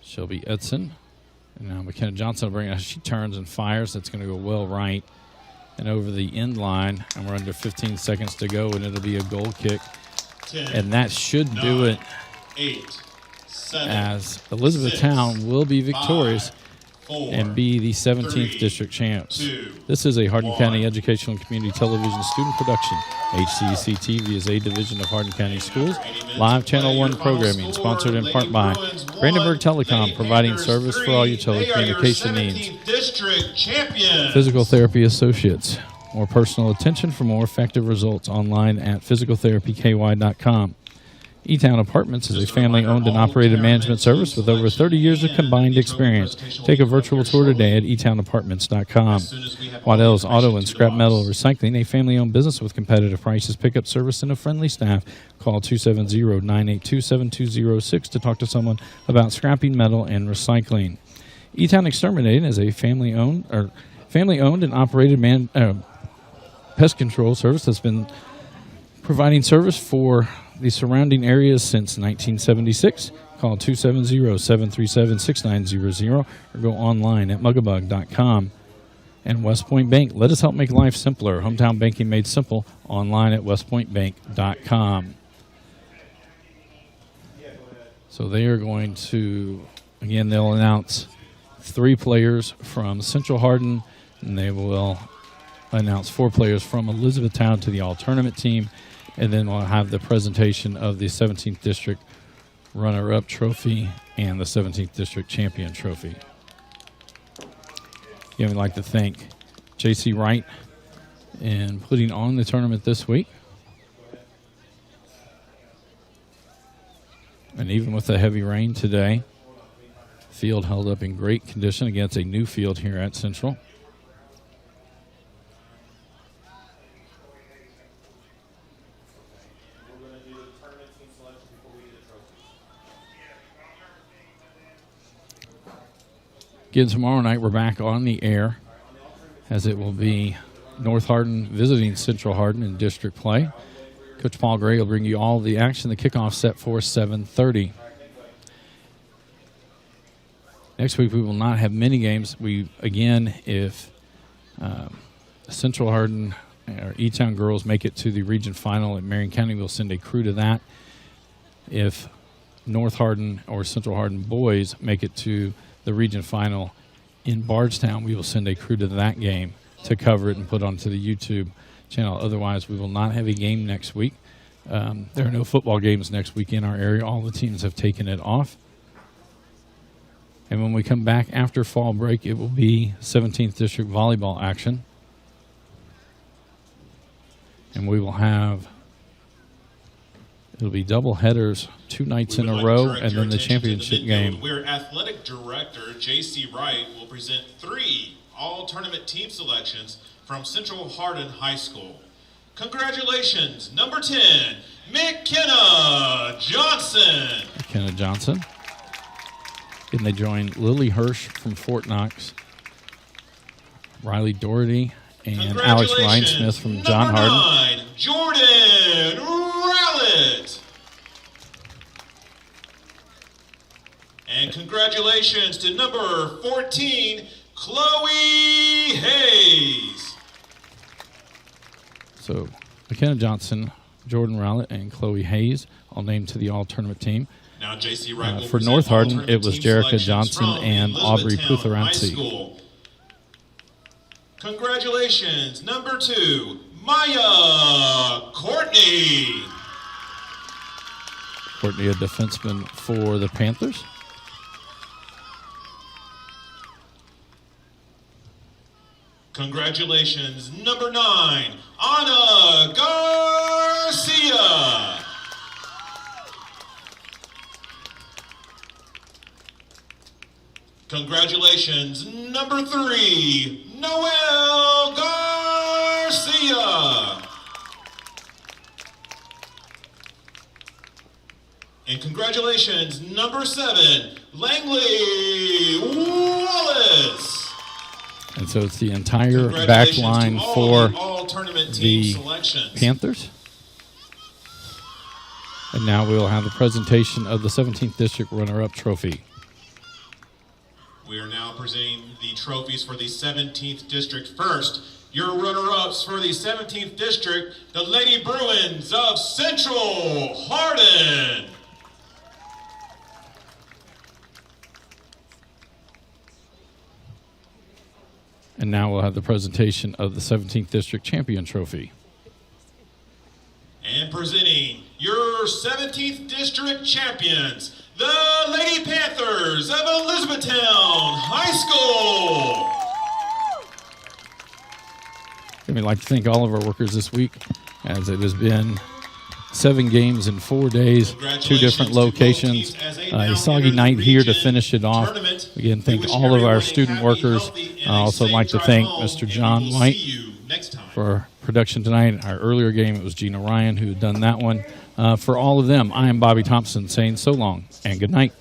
Shelby Edson. And now McKenna Johnson will bring it. She turns and fires. That's going to go well right and over the end line. And we're under 15 seconds to go, and it'll be a goal kick. 10, And that should 9, do it, 8, 7, as Elizabethtown will be victorious 5, 4, and be the 17th 3, district champs. 2, This is a Hardin 1. County Educational and Community Television student production. HCEC-TV is a division of Hardin County Schools. Live Channel 1 programming, sponsored in part by Brandenburg Telecom, providing service for all your telecommunication needs. District champions. Physical Therapy Associates. More personal attention for more effective results online at physicaltherapyky.com. E-Town Apartments is a family-owned and operated management service with over 30 years of combined experience. Take a virtual tour today at etownapartments.com. Waddell's Auto and Scrap Metal Recycling, a family-owned business with competitive prices, pickup service, and a friendly staff. Call 270-982-7206 to talk to someone about scrapping metal and recycling. E-Town Exterminating is a family-owned and operated pest control service that's been providing service for the surrounding areas since 1976. Call 270-737-6900 or go online at mugabug.com. And West Point Bank, let us help make life simpler. Hometown banking made simple, online at westpointbank.com. So they are going to, again, they'll announce 3 players from Central Hardin, and they will announce 4 players from Elizabethtown to the all-tournament team. And then we'll have the presentation of the 17th District runner-up trophy and the 17th District champion trophy. Again, we'd like to thank J.C. Wright in putting on the tournament this week. And even with the heavy rain today, field held up in great condition against a new field here at Central. Again, tomorrow night we're back on the air, as it will be North Hardin visiting Central Hardin in district play. Coach Paul Gray will bring you all the action. The kickoff set for 7:30. Next week we will not have many games. If Central Hardin or E-Town girls make it to the region final at Marion County, we'll send a crew to that. If North Hardin or Central Hardin boys make it to the region final in Bardstown, we will send a crew to that game to cover it and put onto the YouTube channel. Otherwise, we will not have a game next week. There are no football games next week in our area. All the teams have taken it off. And when we come back after fall break, it will be 17th District volleyball action. And we will have, it'll be double headers 2 nights in a row, and then the championship game. Where Athletic Director J.C. Wright will present 3 all-tournament team selections from Central Hardin High School. Congratulations, number 10, McKenna Johnson. McKenna Johnson. And they join Lily Hirsch from Fort Knox, Riley Doherty, and Alex Rhinesmith from John number Hardin. 9, Jordan Rowlett. And congratulations to number 14, Chloe Hayes. So McKenna Johnson, Jordan Rowlett, and Chloe Hayes all named to the all-tournament team. Now J.C. Wright will For present North Hardin, all-tournament it was team Jerica selections Johnson from and Aubrey Elizabethtown High Putheranzi. School. Congratulations, number 2, Maya Courtney. Courtney, a defenseman for the Panthers. Congratulations, number 9, Ana Garcia. Congratulations, number 3, Noel Garcia. And congratulations, number 7, Langley Wallace. And so it's the entire back line for the Panthers. And now we'll have the presentation of the 17th District runner-up trophy. We are now presenting the trophies for the 17th District. First, your runner-ups for the 17th District, the Lady Bruins of Central Hardin. And now we'll have the presentation of the 17th District Champion Trophy. And presenting your 17th District champions, the Lady Panthers of Elizabethtown High School. We'd like to thank all of our workers this week, as it has been 7 games in 4 days, 2 different locations. A soggy night here to finish it off. Again, thank all of our student workers. I also like to thank Mr. John White for production tonight. Our earlier game, it was Gina Ryan who had done that one. For all of them, I am Bobby Thompson saying so long and good night.